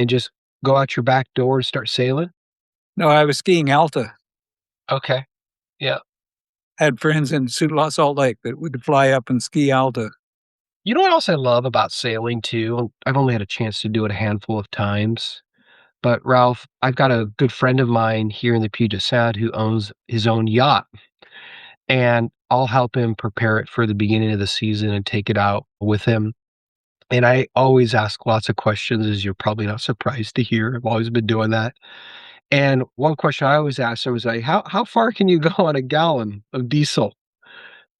just go out your back door and start sailing? No, I was skiing Alta. Okay. Yeah. Had friends in Salt Lake that we could fly up and ski Alta. You know what else I love about sailing too? And I've only had a chance to do it a handful of times. But Ralph, I've got a good friend of mine here in the Puget Sound who owns his own yacht, and I'll help him prepare it for the beginning of the season and take it out with him. And I always ask lots of questions, as you're probably not surprised to hear. I've always been doing that. And one question I always ask her was like, how far can you go on a gallon of diesel?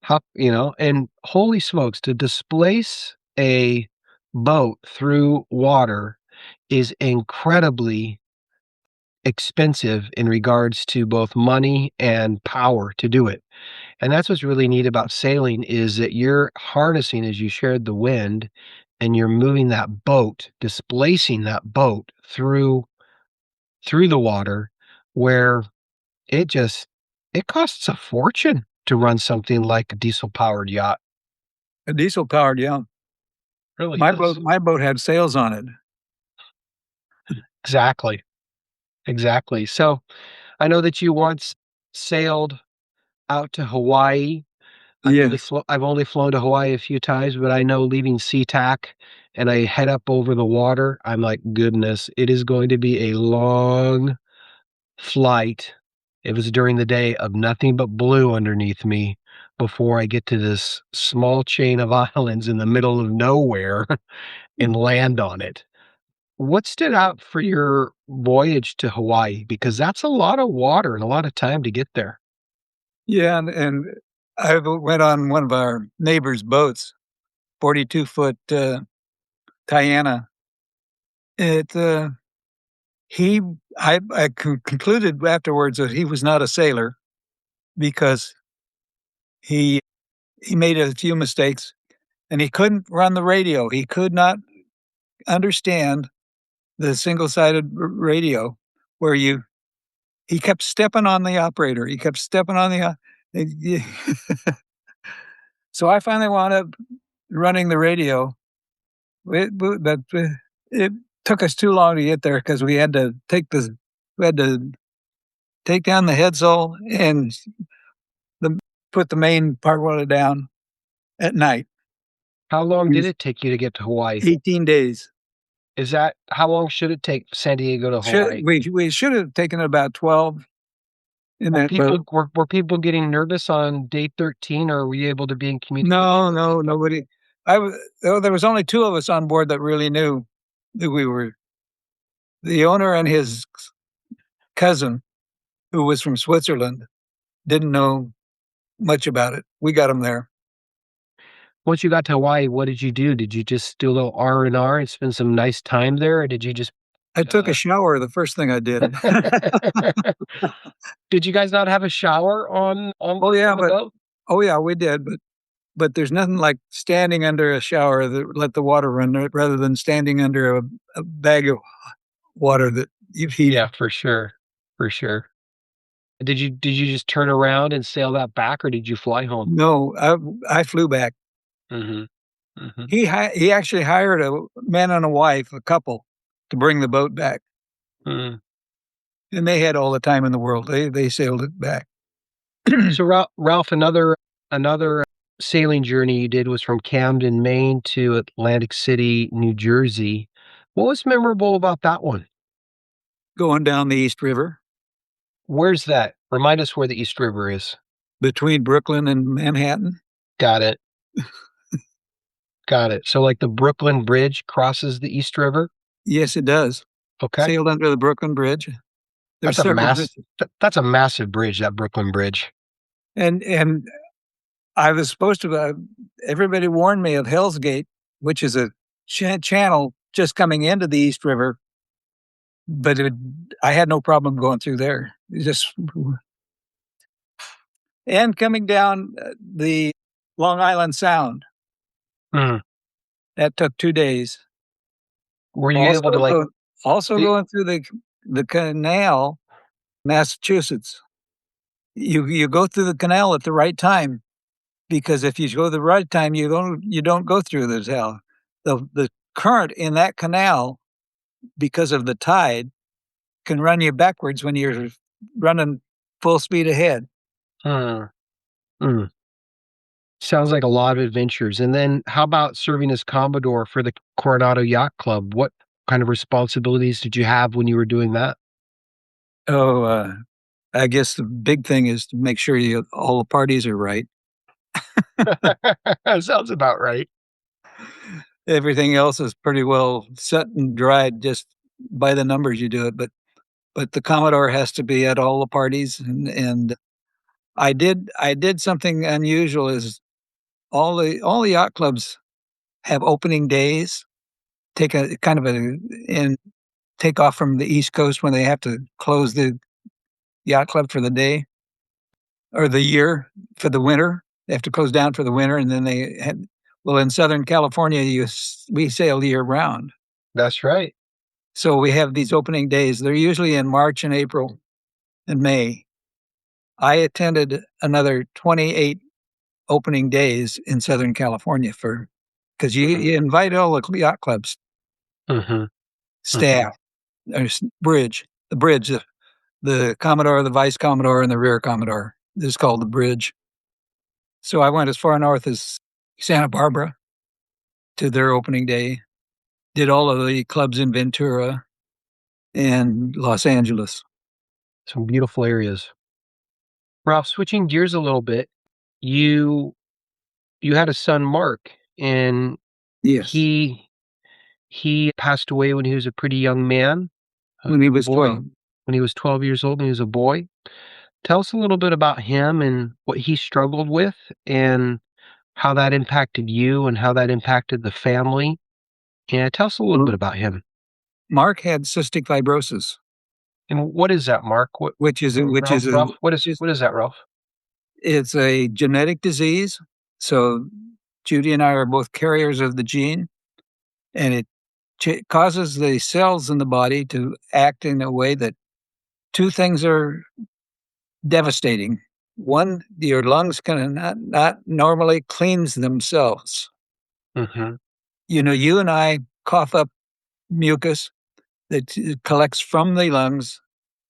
And holy smokes, to displace a boat through water is incredibly expensive in regards to both money and power to do it. And that's what's really neat about sailing is that you're harnessing as you shared the wind and you're moving that boat, displacing that boat through the water where it just it costs a fortune to run something like a diesel powered yacht. A diesel powered, yeah. Really My boat is. my boat had sails on it. Exactly. Exactly. So I know that you once sailed out to Hawaii. Yes. I've only flown to Hawaii a few times, but I know leaving SeaTac and I head up over the water, I'm like, goodness, it is going to be a long flight. It was during the day of nothing but blue underneath me before I get to this small chain of islands in the middle of nowhere and land on it. What stood out for your voyage to Hawaii? Because that's a lot of water and a lot of time to get there. Yeah, and I went on one of our neighbor's boats, 42-foot, Diana. It, he I concluded afterwards that he was not a sailor because he he made a few mistakes, and he couldn't run the radio. He could not understand the single-sided radio where you he kept stepping on the operator. He kept stepping on the o so I finally wound up running the radio. It took us too long to get there because we had to take down the headsail and put the main part water down at night. How long did it take you to get to Hawaii? 18 days. Is that how long should it take San Diego to Hawaii? We should have taken about 12 in that boat. Were people getting nervous on day 13, or were you able to be in communication? No, nobody. There was only two of us on board that really knew that we were. The owner and his cousin, who was from Switzerland, didn't know much about it. We got him there. Once you got to Hawaii, what did you do? Did you just do a little R&R and spend some nice time there, or did you just... I took a shower the first thing I did. Did you guys not have a shower on the boat? Oh yeah, we did, but there's nothing like standing under a shower that let the water run rather than standing under a bag of water that you've heated. Yeah, for sure. For sure. Did you just turn around and sail that back, or did you fly home? No, I flew back. Mm-hmm. Mm-hmm. He actually hired a man and a wife, a couple, to bring the boat back. Mm. And they had all the time in the world. They sailed it back. So Ralph, another sailing journey you did was from Camden, Maine to Atlantic City, New Jersey. What was memorable about that one? Going down the East River. Where's that? Remind us where the East River is. Between Brooklyn and Manhattan. Got it. Got it. So like the Brooklyn Bridge crosses the East River? Yes, it does. Okay. Sailed under the Brooklyn Bridge. That's a massive bridge, that Brooklyn Bridge. And I was supposed to, everybody warned me of Hell's Gate, which is a channel just coming into the East River. But I had no problem going through there. And coming down the Long Island Sound. Mm. That took 2 days. Were you able to going through the canal, Massachusetts? You go through the canal at the right time, because if you go the right time, you don't go through the canal. The current in that canal, because of the tide, can run you backwards when you're running full speed ahead. Mm. Sounds like a lot of adventures. And then how about serving as Commodore for the Coronado Yacht Club? What kind of responsibilities did you have when you were doing that? Oh, I guess the big thing is to make sure all the parties are right. Sounds about right. Everything else is pretty well set and dried just by the numbers you do it. But the Commodore has to be at all the parties. And I did something unusual. Is all the yacht clubs have opening days, take off from the East Coast when they have to close the yacht club for the day or the year for the winter. They have to close down for the winter, and then in Southern California, we sail year round. That's right. So we have these opening days. They're usually in March and April and May. I attended another 28 opening days in Southern California because you invite all the yacht clubs, staff, the bridge, the Commodore, the Vice Commodore, and the Rear Commodore. This is called the bridge. So I went as far north as Santa Barbara to their opening day, did all of the clubs in Ventura and Los Angeles. Some beautiful areas. Ralph, switching gears a little bit, you had a son, Mark, and yes, he passed away when he was a pretty young man. When he was 12. When he was 12 years old and he was a boy. Tell us a little bit about him and what he struggled with and how that impacted you and how that impacted the family. And tell us a little bit about him. Mark had cystic fibrosis. And what is that, Mark? What is that, Ralph? It's a genetic disease. So Judy and I are both carriers of the gene, and it causes the cells in the body to act in a way that two things are devastating. One, your lungs can not normally cleanse themselves. Mm-hmm. You and I cough up mucus that collects from the lungs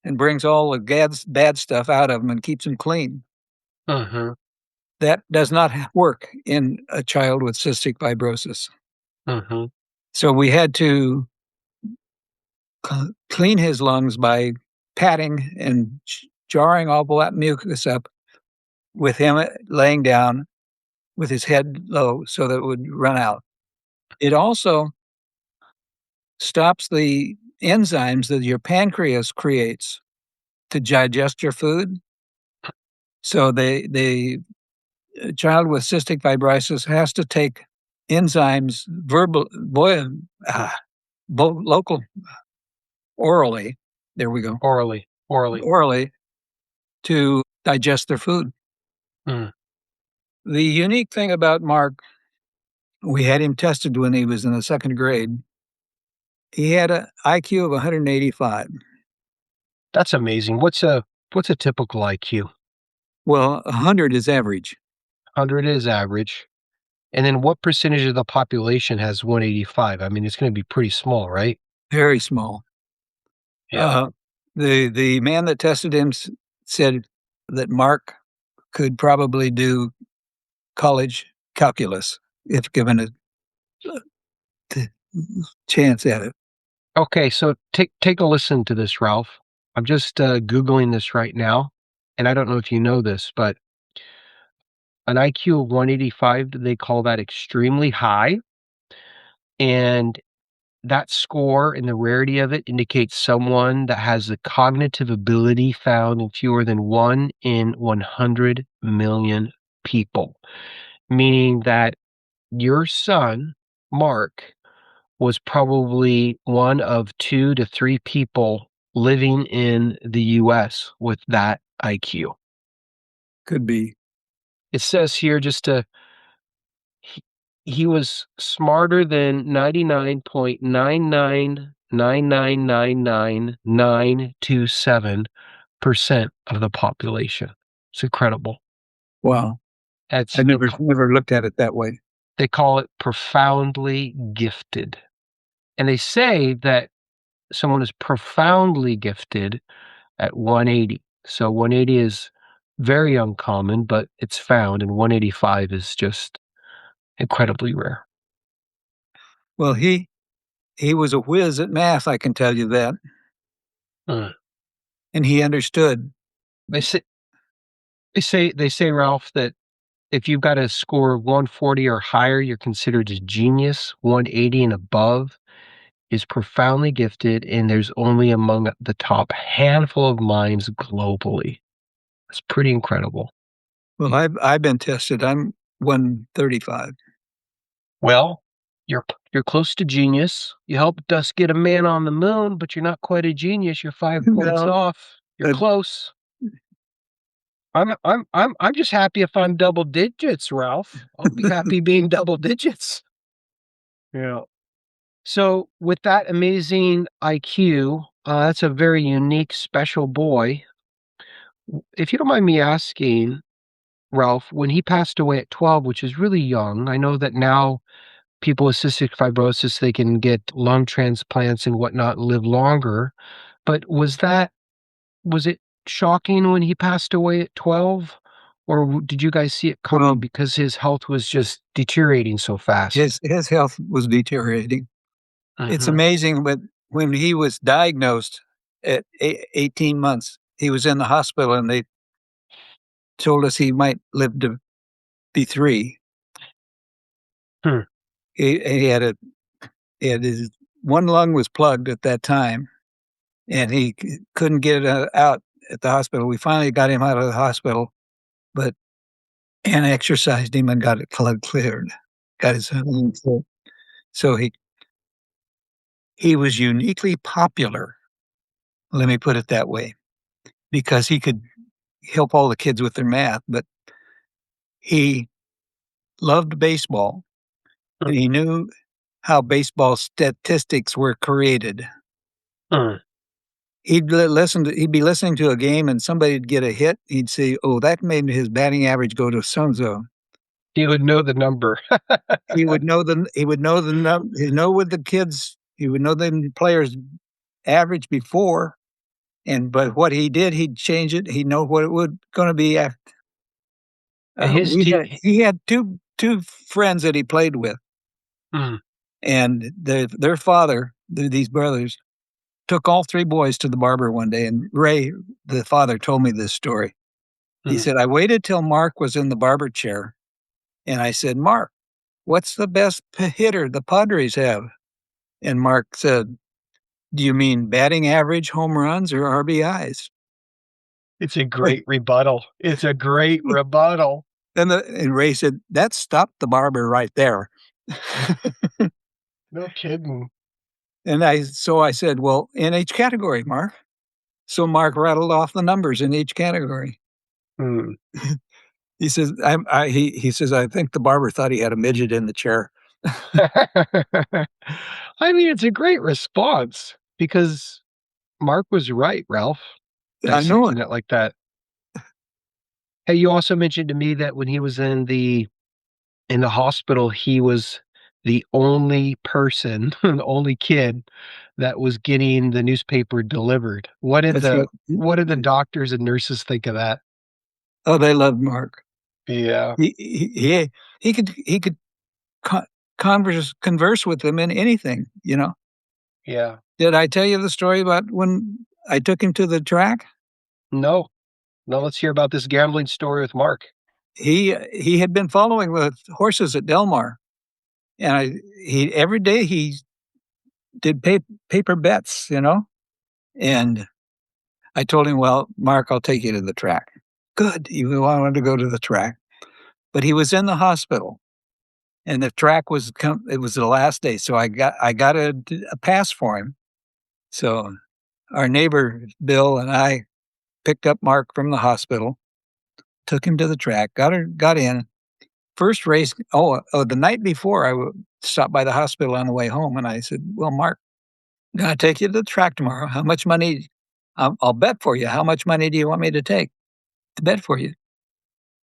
and brings all the bad stuff out of them and keeps them clean. Mm-hmm. That does not work in a child with cystic fibrosis. Mm-hmm. So we had to clean his lungs by patting and jarring all that mucus up with him laying down with his head low so that it would run out. It also stops the enzymes that your pancreas creates to digest your food. So the child with cystic fibrosis has to take enzymes local orally. There we go. Orally. Orally to digest their food. Mm. The unique thing about Mark, we had him tested when he was in the second grade. He had an IQ of 185. That's amazing. What's a typical IQ? Well, 100 is average. 100 is average. And then what percentage of the population has 185? I mean, it's going to be pretty small, right? Very small. Yeah. The man that tested him said that Mark could probably do college calculus if given a t- chance at it. Okay, so take a listen to this, Ralph. I'm just Googling this right now, and I don't know if you know this, but an IQ of 185, they call that extremely high. And that score and the rarity of it indicates someone that has the cognitive ability found in fewer than 1 in 100 million people, meaning that your son, Mark, was probably one of 2 to 3 people living in the US with that IQ. Could be. It says here he, he was smarter than 99.9999997% of the population. It's incredible. Wow. That's I never looked at it that way. They call it profoundly gifted. And they say that someone is profoundly gifted at 180. So 180 is very uncommon, but it's found, and 185 is just incredibly rare. Well, he was a whiz at math, I can tell you that. Mm. And he understood. They say they say, Ralph, that if you've got a score of 140 or higher, you're considered a genius. 180 and above is profoundly gifted, and there's only among the top handful of minds globally. It's pretty incredible. Well, I've been tested. I'm 135. Well, you're close to genius. You helped us get a man on the moon, but you're not quite a genius. You're 5 points Well, off. You're uh, close. I'm just happy if I'm double digits, Ralph. I'll be happy being double digits. Yeah. So with that amazing IQ, that's a very unique, special boy. If you don't mind me asking, Ralph, when he passed away at 12, which is really young, I know that now people with cystic fibrosis, they can get lung transplants and whatnot, and live longer. But was it shocking when he passed away at 12? Or did you guys see it coming well, because his health was just deteriorating so fast? his health was deteriorating. It's Mhm. amazing, but when he was diagnosed at 18 months, he was in the hospital and they told us he might live to be 3. Hmm. He had his one lung was plugged at that time, and he couldn't get it out at the hospital. We finally got him out of the hospital, but and exercised him and got it cleared. Got his lung cleared. So he was uniquely popular. Let me put it that way, because he could help all the kids with their math, but he loved baseball and he knew how baseball statistics were created. Hmm. He'd be listening to a game and somebody'd get a hit. He'd say, "Oh, that made his batting average go to so and so." He would know the number. He would know he'd know what the kids, he would know the players' average before, but what he did, he'd change it. He'd know what it would going to be after. And his team. He had two friends that he played with, Mm, and their father, these brothers, took all three boys to the barber one day. And Ray, the father, told me this story. He mm. said, I waited till Mark was in the barber chair, and I said, Mark, what's the best hitter the Padres have? And Mark said, do you mean batting average, home runs, or RBIs? It's a great rebuttal. It's a great rebuttal. And Ray said, that stopped the barber right there. No kidding. So I said, well, in each category, Mark. So Mark rattled off the numbers in each category. Mm. He says, he says, I think the barber thought he had a midget in the chair. I mean, it's a great response because Mark was right, Ralph, I know dissecting it. it like that. Hey, you also mentioned to me that when he was in the hospital, he was the only person, the only kid that was getting the newspaper delivered. That's right. What did the doctors and nurses think of that? Oh, they loved Mark. Yeah, He could converse with them in anything, you know. yeah. Did I tell you the story about when I took him to the track? No, no, let's hear about this gambling story with Mark. He had been following the horses at Del Mar, and he every day he did paper bets, you know. And I told him, "Well, Mark, I'll take you to the track." Good, he wanted to go to the track, but he was in the hospital, and the track was it was the last day, so I got a pass for him. So our neighbor Bill and I picked up Mark from the hospital, took him to the track, got in. First race, the night before, stopped by the hospital on the way home, and I said, "Well, Mark, I'm gonna take you to the track tomorrow. How much money? I'll bet for you. How much money do you want me to take to bet for you?"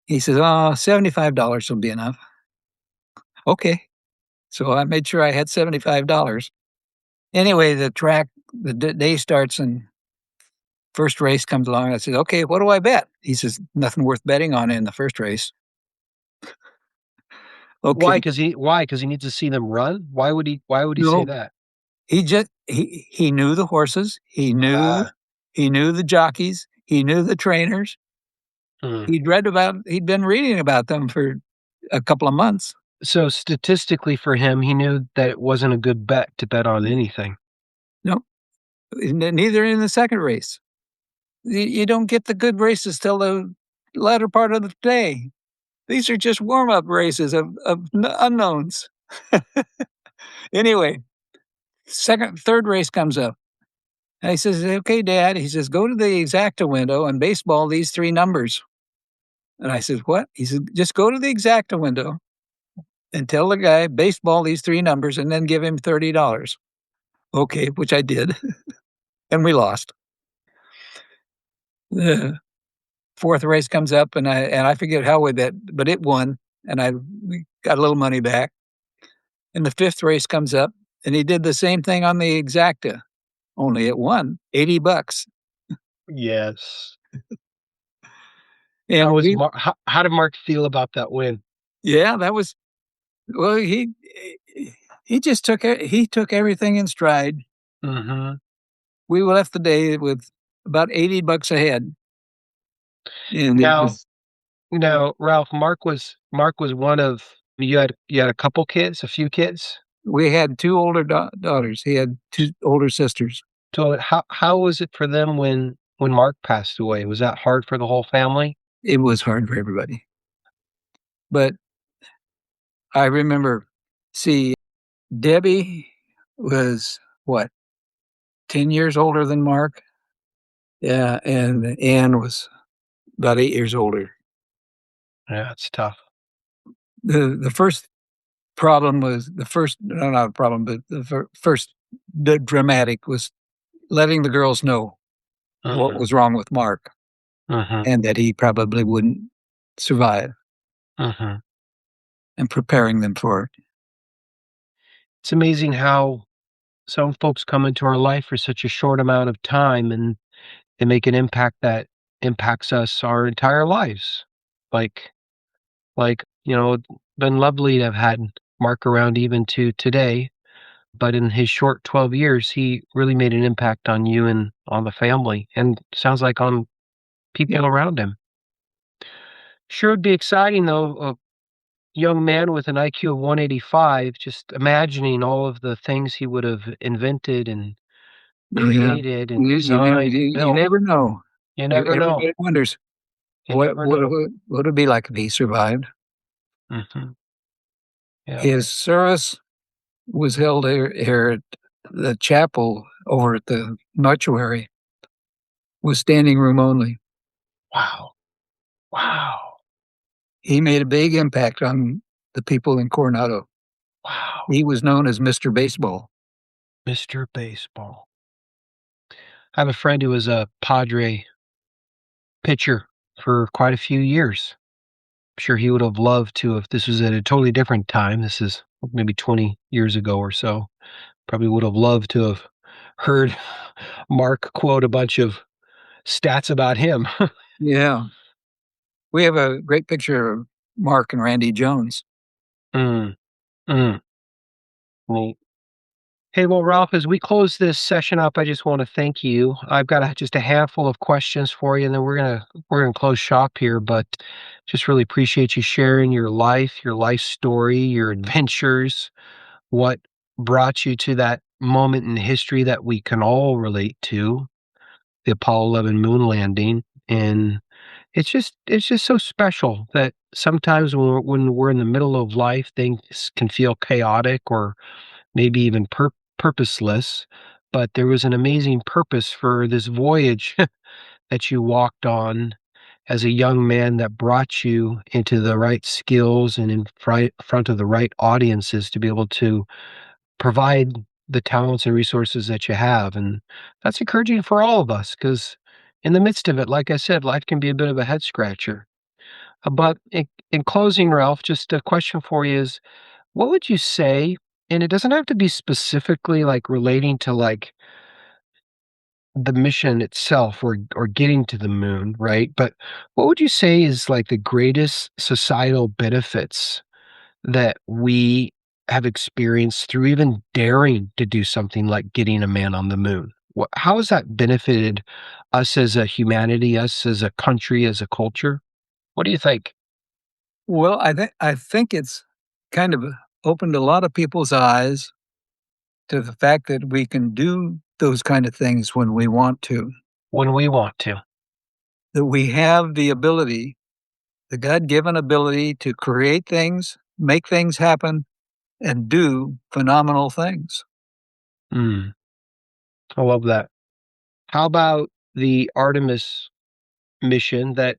He says, "Oh, $75 will be enough." Okay, so I made sure I had $75. Anyway, the day starts, and first race comes along. I said, "Okay, what do I bet?" He says, "Nothing worth betting on in the first race." Why? Okay, Because he needs to see them run. Why would he say no, that? he knew the horses. Ah, He knew the jockeys. He knew the trainers. hmm. He'd been reading about them for a couple of months. So statistically for him, he knew that it wasn't a good bet to bet on anything. No, neither in the second race. You don't get the good races till the latter part of the day. These are just warm up races of unknowns. Anyway, third race comes up. And he says, "Okay, Dad." He says, "Go to the exacta window and baseball these three numbers." And I said, "What?" He said, "Just go to the exacta window and tell the guy baseball these three numbers and then give him $30. Okay, which I did, and we lost. The fourth race comes up, and I forget how we bet, but it won, and we got a little money back. And the fifth race comes up, and he did the same thing on the exacta, only it won $80. Yes. And How did Mark feel about that win? yeah, that was well. He just he took everything in stride. Mhm. We left the day with about $80 ahead, and it Now was Ralph, Mark was one of you had a couple kids, a few kids? we had two older daughters. He had two older sisters. So how was it for them when Mark passed away? Was that hard for the whole family? It was hard for everybody, but I remember. See, Debbie was what 10 years older than Mark. Yeah, and Ann was about 8 years older. Yeah, it's tough. The first problem was the first no, not a problem, but first the dramatic was letting the girls know what Mhm. was wrong with Mark Mhm. and that he probably wouldn't survive. Mhm. and preparing them for it. It's amazing how some folks come into our life for such a short amount of time and they make an impact that impacts us our entire lives. Like, it's been lovely to have had Mark around even to today, but in his short 12 years, he really made an impact on you and on the family, and sounds like on people Yeah. around him. Sure would be exciting, though, a young man with an IQ of 185, just imagining all of the things he would have invented and Yeah. created and You designed and you built. never know. You never know. Everybody wonders You never know. what it'd be like if he survived. Mhm. Yeah. His service was held here at the chapel over at the mortuary, was standing room only. Wow. Wow. He made a big impact on the people in Coronado. Wow. He was known as Mr. Baseball. Mr. Baseball. I have a friend who was a Padre pitcher for quite a few years. I'm sure he would have loved to, if this was at a totally different time. This is maybe 20 years ago or so. Probably would have loved to have heard Mark quote a bunch of stats about him. Yeah. We have a great picture of Mark and Randy Jones. Mm, mm, neat. Hey, well, Ralph, as we close this session up, I just want to thank you. I've got just a handful of questions for you, and then we're gonna close shop here. But just really appreciate you sharing your life story, your adventures, what brought you to that moment in history that we can all relate to, the Apollo 11 moon landing. And it's just so special that sometimes when we're in the middle of life, things can feel chaotic or maybe even purposeless. But there was an amazing purpose for this voyage that you walked on as a young man that brought you into the right skills and in front of the right audiences to be able to provide the talents and resources that you have. And that's encouraging for all of us because in the midst of it, like I said, life can be a bit of a head scratcher. But in closing, Ralph, just a question for you is, what would you say? And it doesn't have to be specifically like relating to like the mission itself or getting to the moon, right? But what would you say is like the greatest societal benefits that we have experienced through even daring to do something like getting a man on the moon? How has that benefited us as a humanity, us as a country, as a culture? What do you think? Well, I think it's kind of opened a lot of people's eyes to the fact that we can do those kind of things when we want to, When we want to. that we have the ability, the God-given ability to create things, make things happen, and do phenomenal things. Mm, I love that. How about the Artemis mission that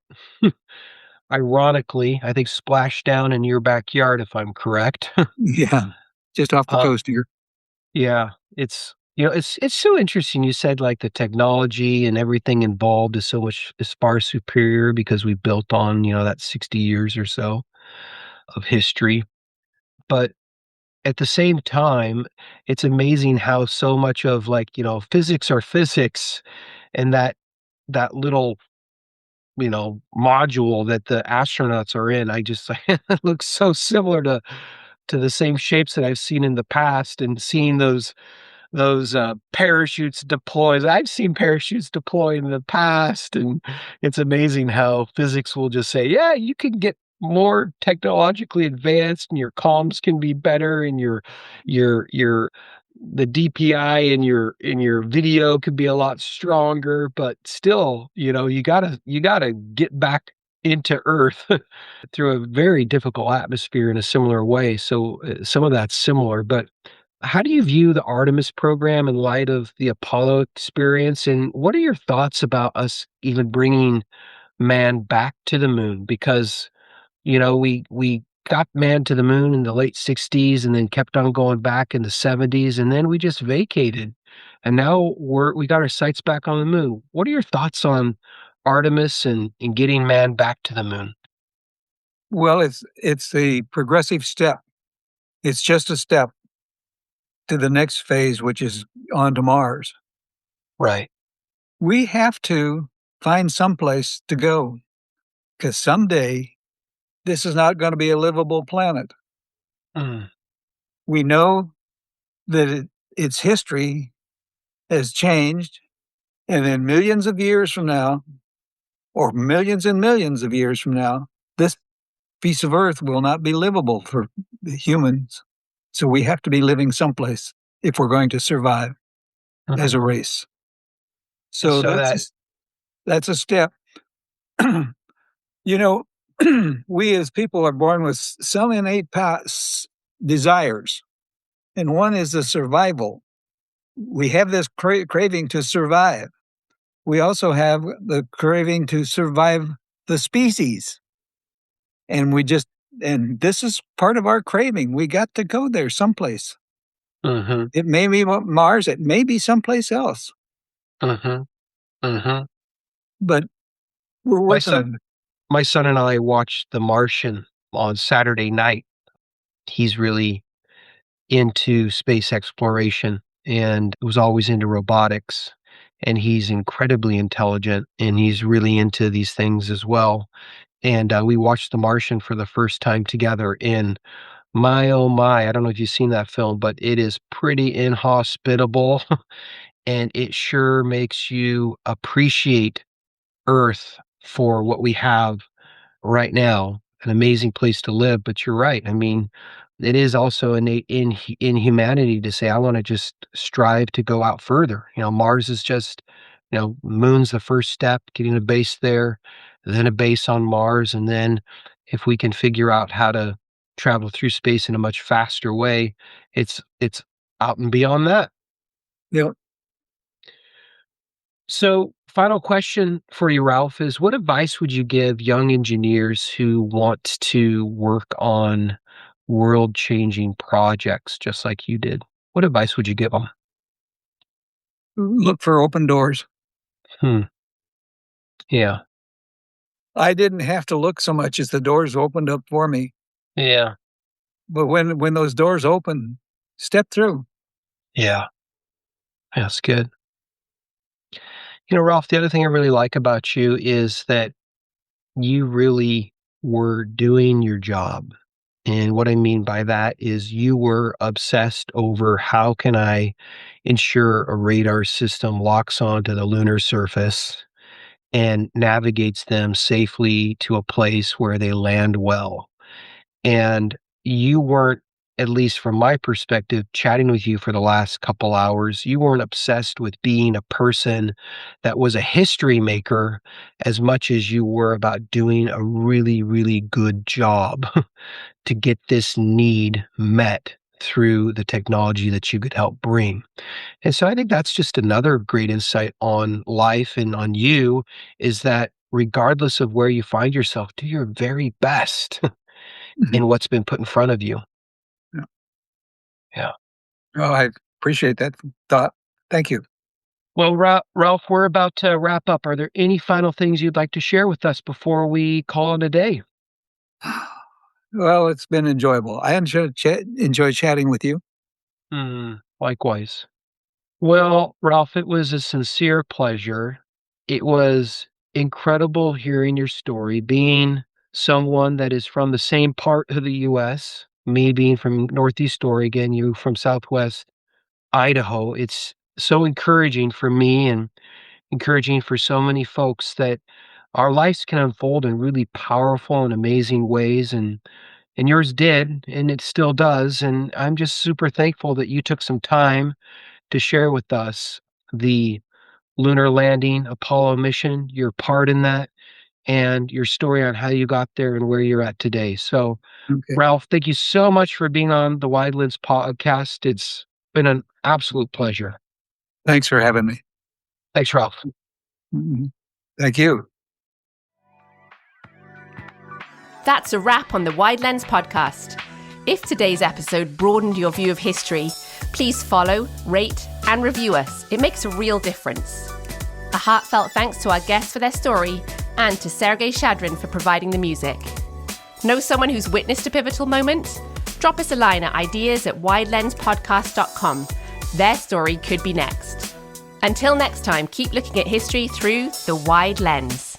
ironically, I think splashed down in your backyard, if I'm correct? Yeah, just off the uh, coast here. yeah, it's so interesting. You said like the technology and everything involved is far superior because we built on that 60 years or so of history. But at the same time, it's amazing how so much of like physics are physics, and that little module that the astronauts are in, I just it looks so similar to the same shapes that I've seen in the past, and seeing those parachutes deploy. I've seen parachutes deploy in the past, and it's amazing how physics will just say, "Yeah, you can get more technologically advanced, and your comms can be better, and your the DPI in your video could be a lot stronger, but still, you gotta get back into Earth through a very difficult atmosphere in a similar way. So some of that's similar, but how do you view the Artemis program in light of the Apollo experience? And what are your thoughts about us even bringing man back to the moon? Because, we got man to the moon in the late 60s and then kept on going back in the 70s. And then we just vacated. And now we got our sights back on the moon. What are your thoughts on Artemis and getting man back to the moon? Well, it's a progressive step. It's just a step to the next phase, which is on to Mars. Right. We have to find someplace to go because someday this is not going to be a livable planet. Mm. We know that its history has changed, and in millions of years from now, or millions and millions of years from now, this piece of Earth will not be livable for the humans. So we have to be living someplace if we're going to survive as Mhm. a race. And So so that, that's a step. You know, we as people are born with some innate desires, and one is the survival. We have this craving to survive. We also have the craving to survive the species. And and this is part of our craving. We got to go there someplace. hmm It may be Mars, it may be someplace else, hmm hmm but we're my working son, on it. my son and I watched The Martian on Saturday night. He's really into space exploration and was always into robotics. And he's incredibly intelligent and he's really into these things as well. And we watched The Martian for the first time together. And my, oh my, I don't know if you've seen that film, but it is pretty inhospitable. And it sure makes you appreciate Earth for what we have right now, an amazing place to live. But you're right. I mean, it is also innate in humanity to say, I want to just strive to go out further. Mars is just, moon's the first step, getting a base there, then a base on Mars, and then if we can figure out how to travel through space in a much faster way, it's out and beyond that. You know, So, final question for you, Ralph, is what advice would you give young engineers who want to work on world changing projects just like you did? What advice would you give them? look for open doors. Hmm. Yeah. I didn't have to look so much as the doors opened up for me. Yeah. But when those doors open, step through. Yeah. That's good. Ralph, the other thing I really like about you is that you really were doing your job. And what I mean by that is you were obsessed over how can I ensure a radar system locks onto the lunar surface and navigates them safely to a place where they land well. And you weren't, at least from my perspective, chatting with you for the last couple hours, you weren't obsessed with being a person that was a history maker as much as you were about doing a really, really good job to get this need met through the technology that you could help bring. And so I think that's just another great insight on life and on you is that regardless of where you find yourself, do your very best Mhm. in what's been put in front of you. Yeah. Yeah. Oh, I appreciate that thought. Thank you. Well, Ralph, we're about to wrap up. Are there any final things you'd like to share with us before we call it a day? Well, it's been enjoyable. I enjoy chatting with you. Likewise. Well, Ralph, it was a sincere pleasure. It was incredible hearing your story, being someone that is from the same part of the US, me being from Northeast Oregon, you from Southwest Idaho. It's so encouraging for me and encouraging for so many folks that our lives can unfold in really powerful and amazing ways and yours did and it still does and I'm just super thankful that you took some time to share with us the lunar landing Apollo mission, your part in that, and your story on how you got there and where you're at today. So, Okay. Ralph, thank you so much for being on the Wide Lens podcast. It's been an absolute pleasure. Thanks for having me. Thanks, Ralph. Mhm. Thank you. That's a wrap on the Wide Lens podcast. If today's episode broadened your view of history, please follow, rate, and review us. It makes a real difference. A heartfelt thanks to our guests for their story and to Sergei Shadrin for providing the music. Know someone who's witnessed a pivotal moment? Drop us a line at ideas@widelenspodcast.com. Their story could be next. Until next time, keep looking at history through the wide lens.